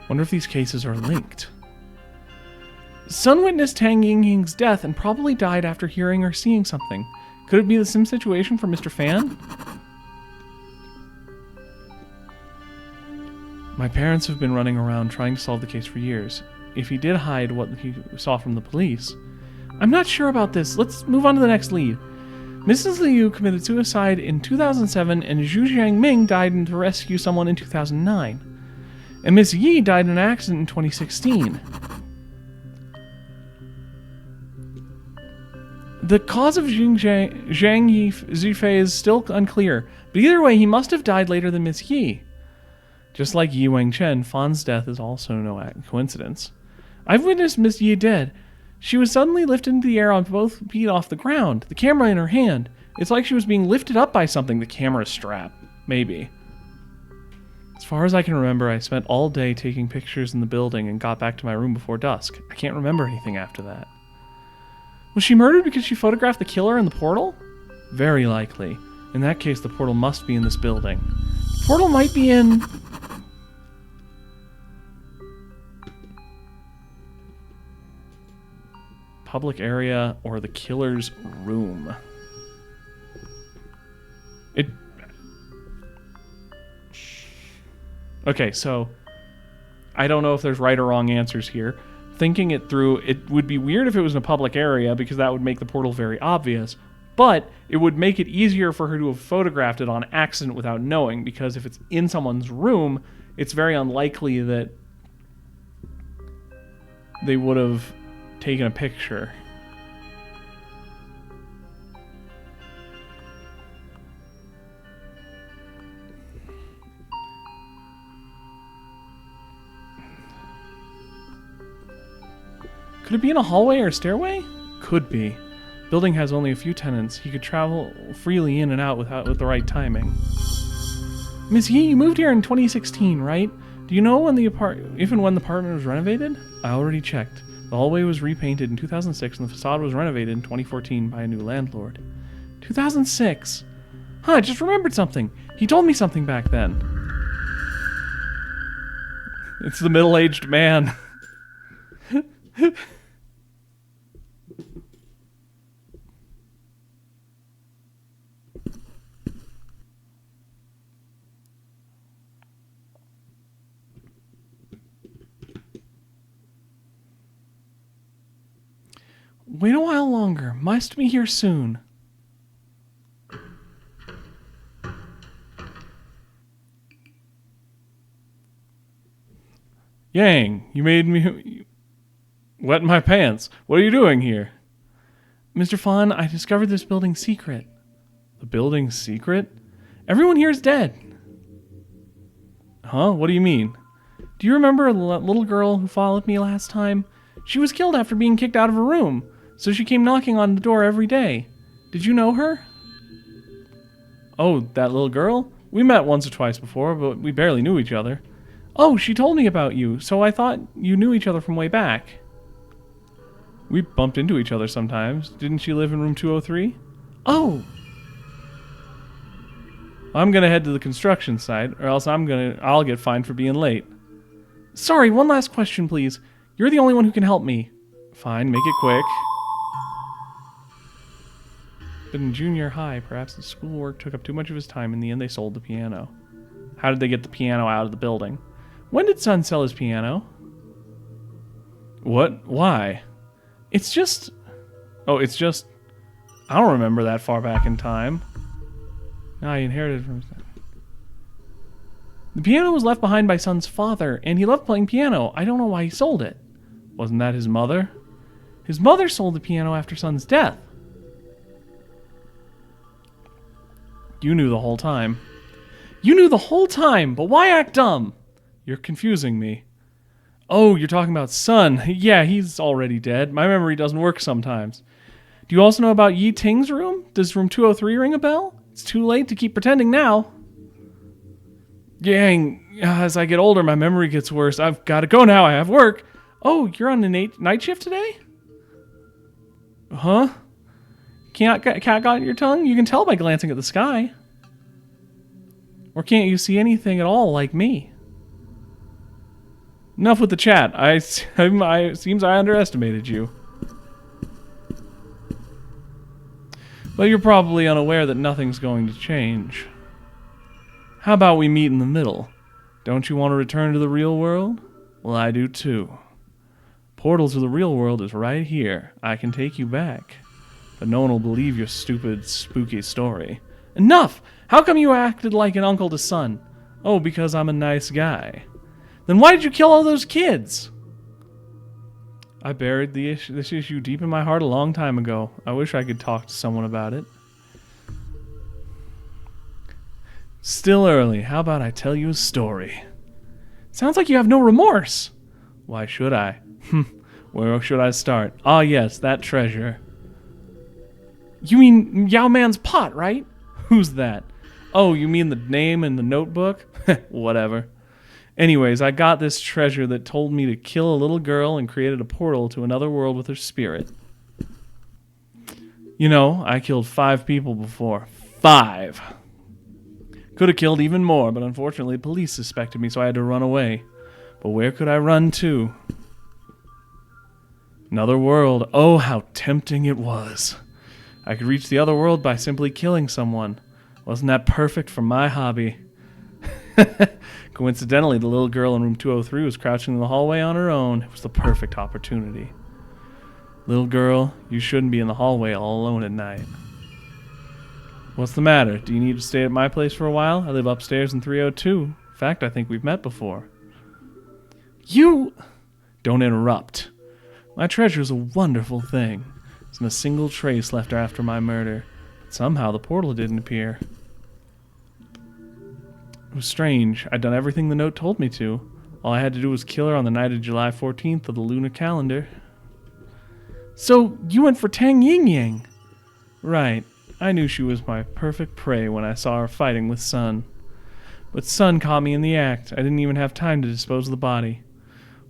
Wonder if these cases are linked. Sun witnessed Tang Yingying's death and probably died after hearing or seeing something. Could it be the same situation for Mr. Fan? My parents have been running around trying to solve the case for years. If he did hide what he saw from the police... I'm not sure about this. Let's move on to the next lead. Mrs. Liu committed suicide in 2007 and Zhu Jiangming died to rescue someone in 2009. And Miss Yi died in an accident in 2016. The cause of Zhang Zifei is still unclear, but either way, he must have died later than Miss Yi. Just like Yi Wangchen, Fan's death is also no coincidence. I've witnessed Miss Yi dead. She was suddenly lifted into the air on both feet off the ground, the camera in her hand. It's like she was being lifted up by something, the camera strap. Maybe. As far as I can remember, I spent all day taking pictures in the building and got back to my room before dusk. I can't remember anything after that. Was she murdered because she photographed the killer in the portal? Very likely. In that case, the portal must be in this building. The portal might be in... public area or the killer's room. Okay, so I don't know if there's right or wrong answers here. Thinking it through, it would be weird if it was in a public area because that would make the portal very obvious, but it would make it easier for her to have photographed it on accident without knowing, because if it's in someone's room, it's very unlikely that they would have taken a picture. Could it be in a hallway or stairway? Could be. Building has only a few tenants. He could travel freely in and out with the right timing. Miss Yi, you moved here in 2016, right? Do you know when the apartment was renovated? I already checked. The hallway was repainted in 2006 and the facade was renovated in 2014 by a new landlord. 2006? Huh, I just remembered something. He told me something back then. It's the middle-aged man. Wait a while longer. Must be here soon. Yang, you made me wet my pants. What are you doing here? Mr. Fan, I discovered this building's secret. The building's secret? Everyone here is dead. Huh? What do you mean? Do you remember a little girl who followed me last time? She was killed after being kicked out of her room. So she came knocking on the door every day. Did you know her? Oh, that little girl? We met once or twice before, but we barely knew each other. Oh, she told me about you, so I thought you knew each other from way back. We bumped into each other sometimes. Didn't she live in room 203? Oh! I'm gonna head to the construction site, or else I'll get fined for being late. Sorry, one last question, please. You're the only one who can help me. Fine, make it quick. But in junior high, perhaps the schoolwork took up too much of his time. In the end, they sold the piano. How did they get the piano out of the building? When did Sun sell his piano? What? Why? It's just... Oh, it's just... I don't remember that far back in time. No, he inherited from his dad. The piano was left behind by Sun's father, and he loved playing piano. I don't know why he sold it. Wasn't that his mother? His mother sold the piano after Sun's death. You knew the whole time. You knew the whole time, but why act dumb? You're confusing me. Oh, you're talking about Sun. Yeah, he's already dead. My memory doesn't work sometimes. Do you also know about Yi Ting's room? Does room 203 ring a bell? It's too late to keep pretending now. Yang, as I get older, my memory gets worse. I've got to go now. I have work. Oh, you're on the night shift today? Huh? Cat got your tongue? You can tell by glancing at the sky. Or can't you see anything at all like me? Enough with the chat. Seems I underestimated you. But you're probably unaware that nothing's going to change. How about we meet in the middle? Don't you want to return to the real world? Well, I do too. Portal to the real world is right here. I can take you back. But no one will believe your stupid, spooky story. Enough! How come you acted like an uncle to Sun? Oh, because I'm a nice guy. Then why did you kill all those kids? I buried this issue deep in my heart a long time ago. I wish I could talk to someone about it. Still early. How about I tell you a story? Sounds like you have no remorse. Why should I? Where should I start? Ah, yes, that treasure. You mean Yao Man's pot, right? Who's that? Oh, you mean the name in the notebook? Whatever. Anyways, I got this treasure that told me to kill a little girl and created a portal to another world with her spirit. You know, I killed 5 people before. 5! Could have killed even more, but unfortunately police suspected me, so I had to run away. But where could I run to? Another world. Oh, how tempting it was. I could reach the other world by simply killing someone. Wasn't that perfect for my hobby? Coincidentally, the little girl in room 203 was crouching in the hallway on her own. It was the perfect opportunity. Little girl, you shouldn't be in the hallway all alone at night. What's the matter? Do you need to stay at my place for a while? I live upstairs in 302. In fact, I think we've met before. You... Don't interrupt. My treasure is a wonderful thing. There's not a single trace left after my murder. But somehow the portal didn't appear. It was strange. I'd done everything the note told me to. All I had to do was kill her on the night of July 14th of the lunar calendar. So, you went for Tang Yingyang? Right. I knew she was my perfect prey when I saw her fighting with Sun. But Sun caught me in the act. I didn't even have time to dispose of the body.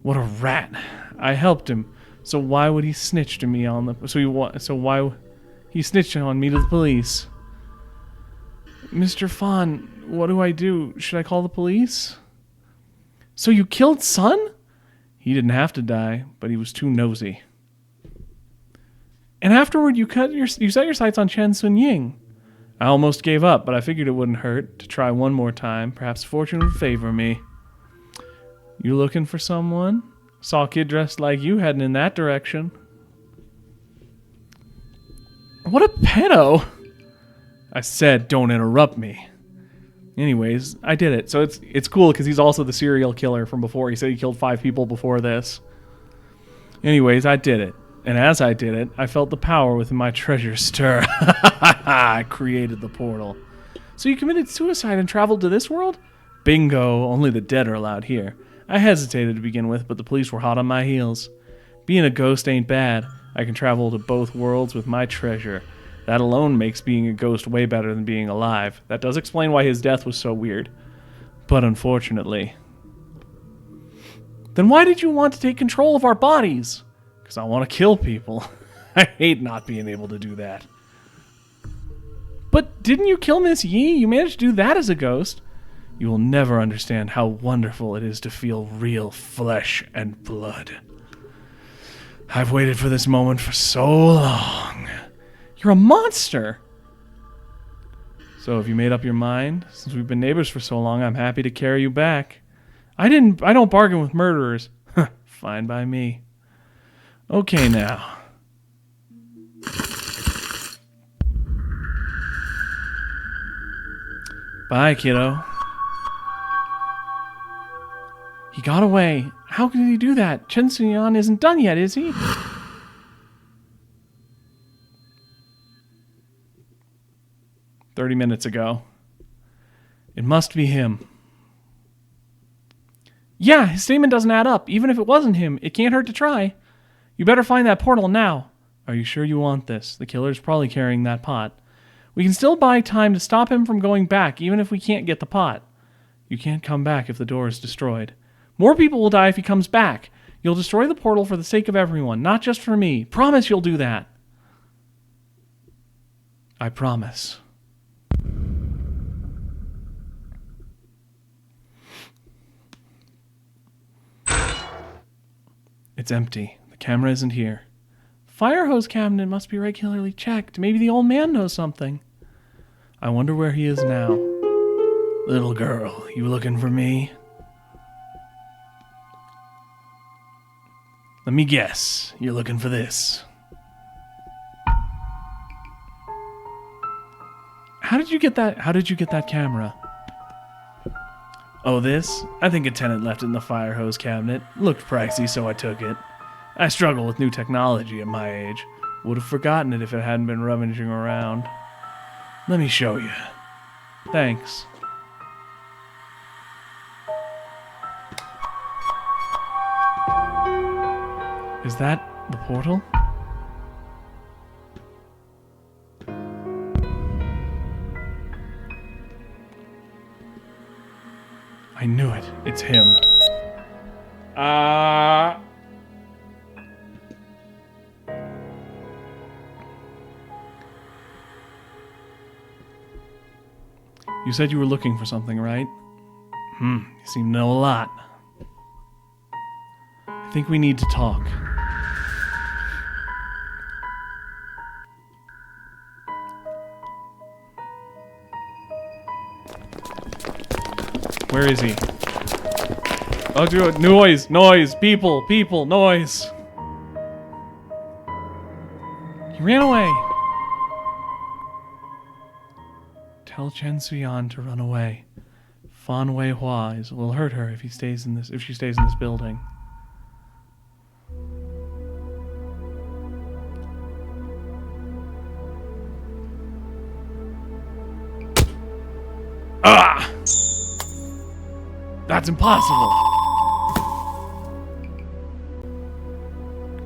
What a rat. I helped him. So why would he snitch to me on the... why he snitched on me to the police? Mr. Fawn, what do I do? Should I call the police? So you killed Sun? He didn't have to die, but he was too nosy. And afterward, you set your sights on Chen Sun Ying. I almost gave up, but I figured it wouldn't hurt to try one more time. Perhaps fortune would favor me. You looking for someone? Saw a kid dressed like you heading in that direction. What a pedo! I said, don't interrupt me. Anyways, I did it. So it's cool because he's also the serial killer from before. He said he killed 5 people before this. Anyways, I did it. And as I did it, I felt the power within my treasure stir. I created the portal. So you committed suicide and traveled to this world? Bingo, only the dead are allowed here. I hesitated to begin with, but the police were hot on my heels. Being a ghost ain't bad. I can travel to both worlds with my treasure. That alone makes being a ghost way better than being alive. That does explain why his death was so weird. But unfortunately. Then why did you want to take control of our bodies? Because I want to kill people. I hate not being able to do that. But didn't you kill Miss Yi? You managed to do that as a ghost. You will never understand how wonderful it is to feel real flesh and blood. I've waited for this moment for so long. You're a monster! So have you made up your mind? Since we've been neighbors for so long, I'm happy to carry you back. I don't bargain with murderers. Fine by me. Okay now. Bye, kiddo. He got away. How could he do that? Chen Suyan isn't done yet, is he? $30 ago. It must be him. Yeah, his statement doesn't add up. Even if it wasn't him, it can't hurt to try. You better find that portal now. Are you sure you want this? The killer's probably carrying that pot. We can still buy time to stop him from going back, even if we can't get the pot. You can't come back if the door is destroyed. More people will die if he comes back. You'll destroy the portal for the sake of everyone, not just for me. Promise you'll do that. I promise. It's empty. The camera isn't here. Fire hose cabinet must be regularly checked. Maybe the old man knows something. I wonder where he is now. Little girl, you looking for me? Let me guess. You're looking for this. How did you get that camera? Oh, this? I think a tenant left it in the fire hose cabinet. Looked pricey, so I took it. I struggle with new technology at my age. Would have forgotten it if it hadn't been rummaging around. Let me show you. Thanks. Is that the portal? I knew it. It's him. You said you were looking for something, right? You seem to know a lot. I think we need to talk. Where is he? Oh, dude, noise, people, noise. He ran away. Tell Chen Suyan to run away. Fan Weihua will hurt her if she stays in this building. Ah! That's impossible.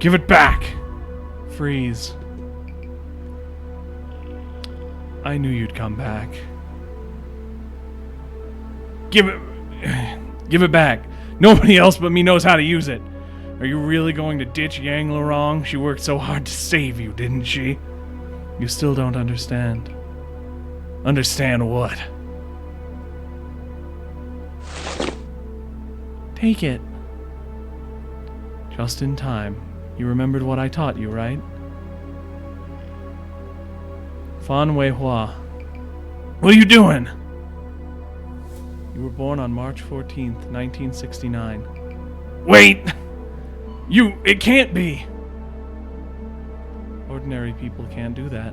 Give it back. Freeze. I knew you'd come back. Give it back. Nobody else but me knows how to use it. Are you really going to ditch Yang Lorong? She worked so hard to save you, didn't she? You still don't understand. Understand what? Take it. Just in time. You remembered what I taught you, right? Fan Weihua. What are you doing? You were born on March 14th, 1969. Wait! It can't be! Ordinary people can't do that.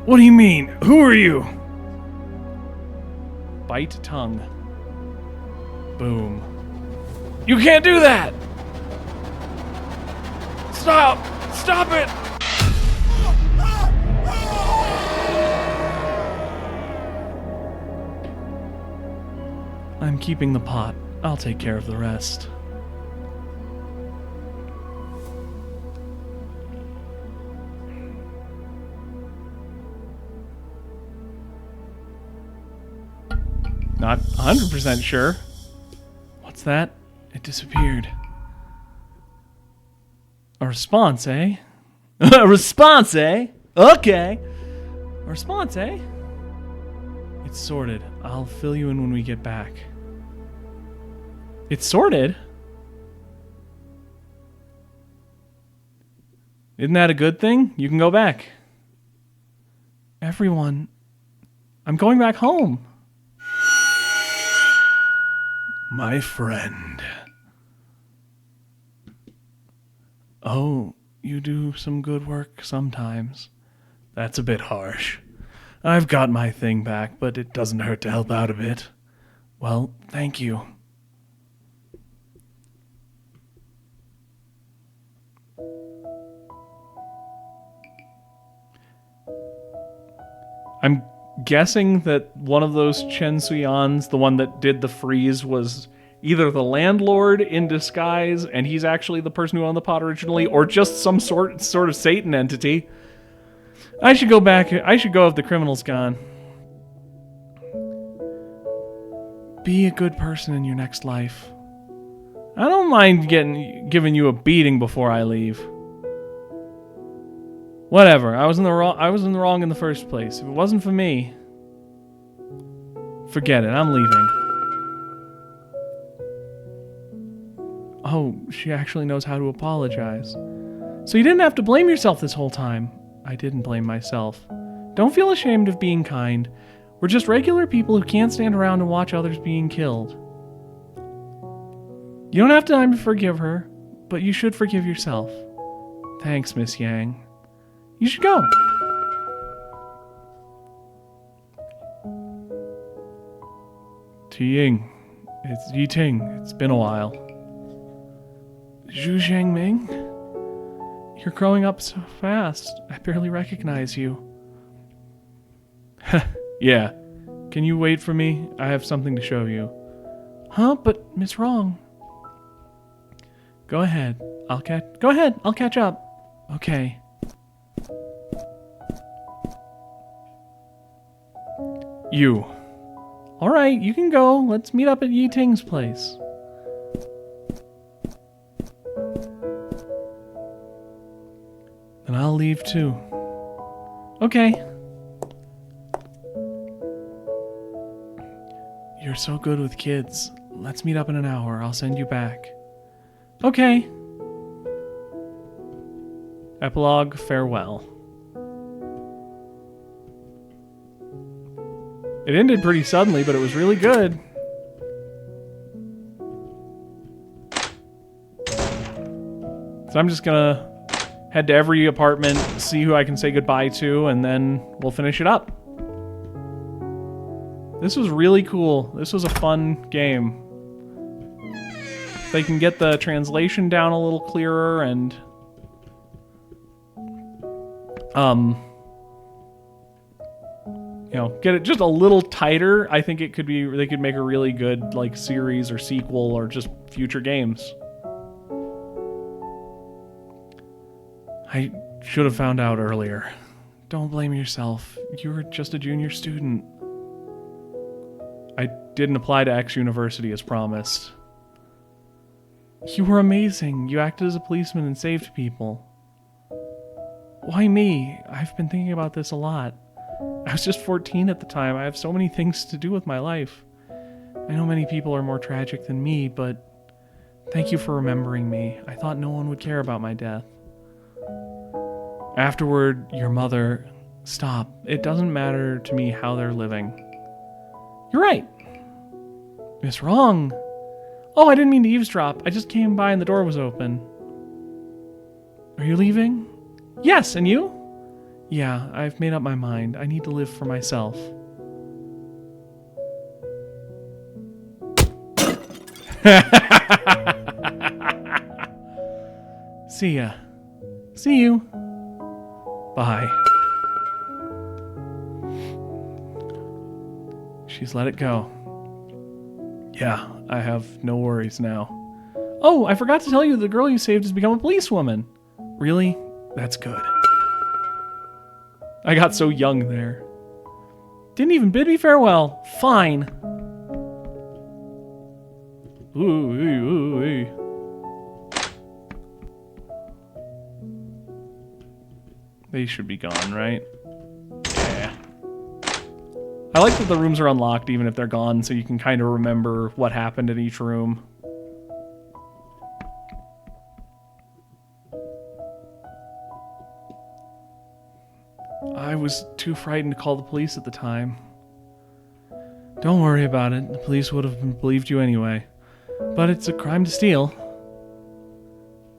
What do you mean? Who are you? Bite tongue. Boom. You can't do that! Stop! Stop it! I'm keeping the pot. I'll take care of the rest. Not 100% sure. What's that? It disappeared. A response, eh? A response, eh? Okay. A response, eh? It's sorted. I'll fill you in when we get back. It's sorted? Isn't that a good thing? You can go back. Everyone, I'm going back home. My friend. Oh, you do some good work sometimes. That's a bit harsh. I've got my thing back, but it doesn't hurt to help out a bit. Well, thank you. I'm guessing that one of those Chen Suyans, the one that did the freeze, was either the landlord in disguise, and he's actually the person who owned the pot originally, or just some sort of Satan entity. I should go back. I should go if the criminal's gone. Be a good person in your next life. I don't mind giving you a beating before I leave. Whatever. I was in the wrong in the first place. If it wasn't for me, forget it. I'm leaving. Oh, she actually knows how to apologize. So you didn't have to blame yourself this whole time. I didn't blame myself. Don't feel ashamed of being kind. We're just regular people who can't stand around and watch others being killed. You don't have time to forgive her, but you should forgive yourself. Thanks, Miss Yang. You should go. Tiying. It's Yiting. It's been a while. Zhu Zhangming? You're growing up so fast. I barely recognize you. Yeah. Can you wait for me? I have something to show you. Huh? But Miss Wrong. Go ahead. I'll catch up. Okay. You. Alright, you can go. Let's meet up at Yi Ting's place. And I'll leave too. Okay. You're so good with kids. Let's meet up in an hour. I'll send you back. Okay. Epilogue, farewell. It ended pretty suddenly, but it was really good. So I'm just gonna head to every apartment, see who I can say goodbye to, and then we'll finish it up. This was really cool. This was a fun game. If they can get the translation down a little clearer and you know, get it just a little tighter, I think it could be, they could make a really good like series or sequel or just future games. I should have found out earlier. Don't blame yourself. You were just a junior student. I didn't apply to X University as promised. You were amazing. You acted as a policeman and saved people. Why me? I've been thinking about this a lot. I was just 14 at the time. I have so many things to do with my life. I know many people are more tragic than me, but thank you for remembering me. I thought no one would care about my death. Afterward, your mother... Stop. It doesn't matter to me how they're living. You're right. Miss Wrong. Oh, I didn't mean to eavesdrop. I just came by and the door was open. Are you leaving? Yes, and you? Yeah, I've made up my mind. I need to live for myself. See ya. See you. Bye. She's let it go. Yeah, I have no worries now. Oh, I forgot to tell you the girl you saved has become a policewoman. Really? That's good. I got so young there. Didn't even bid me farewell. Fine. Ooh. They should be gone, right? Yeah. I like that the rooms are unlocked even if they're gone, so you can kind of remember what happened in each room. I was too frightened to call the police at the time. Don't worry about it. The police would have believed you anyway. But it's a crime to steal.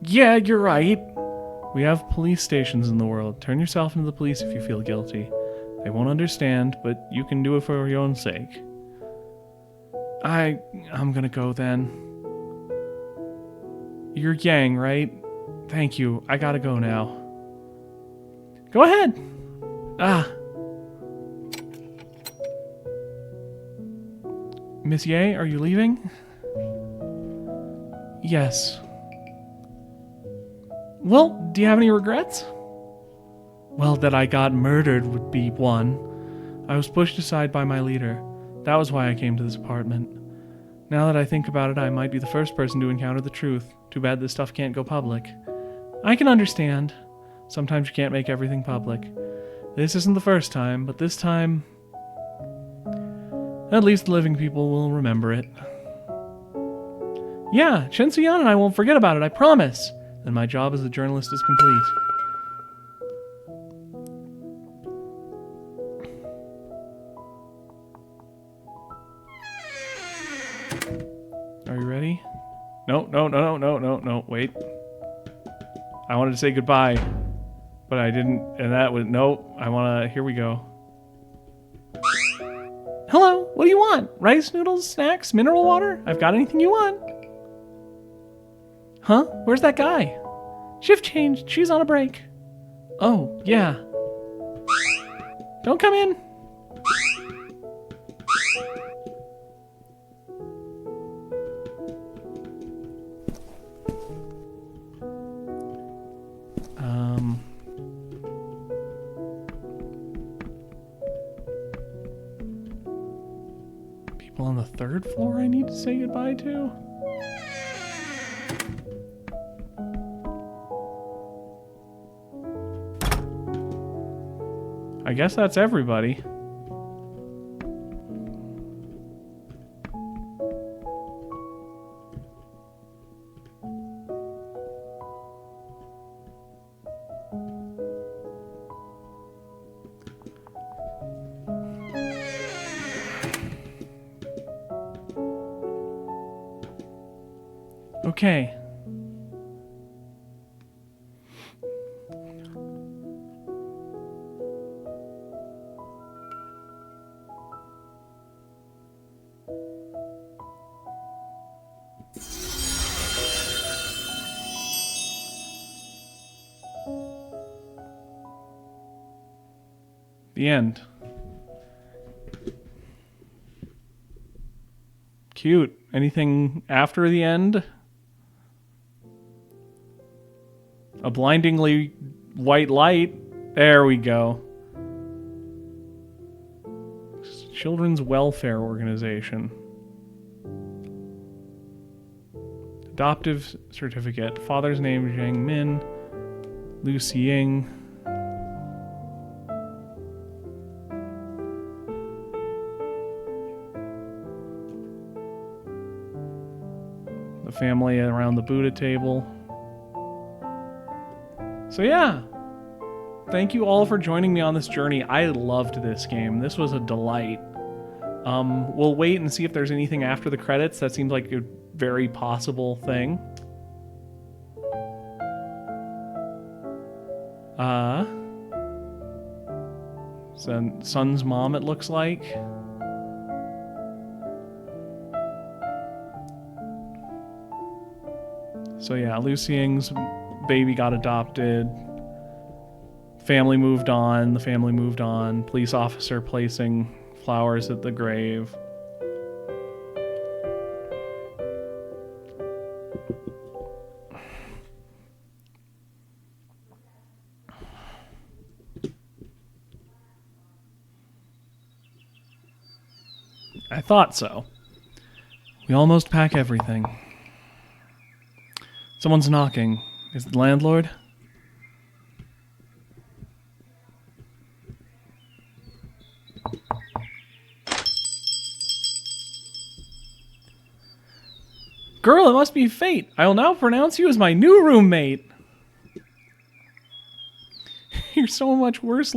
Yeah, you're right. We have police stations in the world. Turn yourself into the police if you feel guilty. They won't understand, but you can do it for your own sake. I'm gonna go then. You're Yang, right? Thank you. I gotta go now. Go ahead. Miss Ye, are you leaving? Yes. Well, do you have any regrets? Well, that I got murdered would be one. I was pushed aside by my leader. That was why I came to this apartment. Now that I think about it, I might be the first person to encounter the truth. Too bad this stuff can't go public. I can understand. Sometimes you can't make everything public. This isn't the first time, but this time, at least the living people will remember it. Yeah, Chen Suyan and I won't forget about it, I promise. Then my job as a journalist is complete. Are you ready? No, wait. I wanted to say goodbye, but I didn't, and that was, no, I wanna, here we go. Hello, what do you want? Rice, noodles, snacks, mineral water? I've got anything you want. Huh? Where's that guy? Shift changed, she's on a break. Oh, yeah. Don't come in. People on the third floor I need to say goodbye to? I guess that's everybody. Okay. The end. Cute. Anything after the end? A blindingly white light. There we go. Children's Welfare Organization. Adoptive certificate. Father's name Zhang Min. Lu Xiying. The family around the Buddha table. So yeah, thank you all for joining me on this journey. I loved this game. This was a delight. We'll wait and see if there's anything after the credits. That seems like a very possible thing. Son's mom, it looks like. So yeah, Lu Xiying's baby got adopted. Family moved on. The family moved on. Police officer placing flowers at the grave. I thought so. We almost pack everything. Someone's knocking. Is it the landlord? Girl, it must be fate. I will now pronounce you as my new roommate. You're so much worse.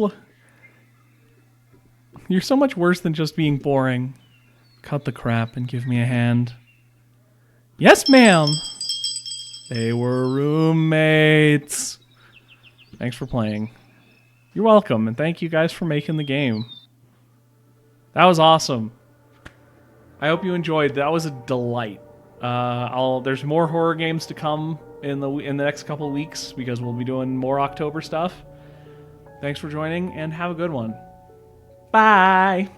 You're so much worse than just being boring. Cut the crap and give me a hand. Yes, ma'am. They were roommates. Thanks for playing. You're welcome, and thank you guys for making the game. That was awesome. I hope you enjoyed. That was a delight. There's more horror games to come in the next couple of weeks because we'll be doing more October stuff. Thanks for joining, and have a good one. Bye!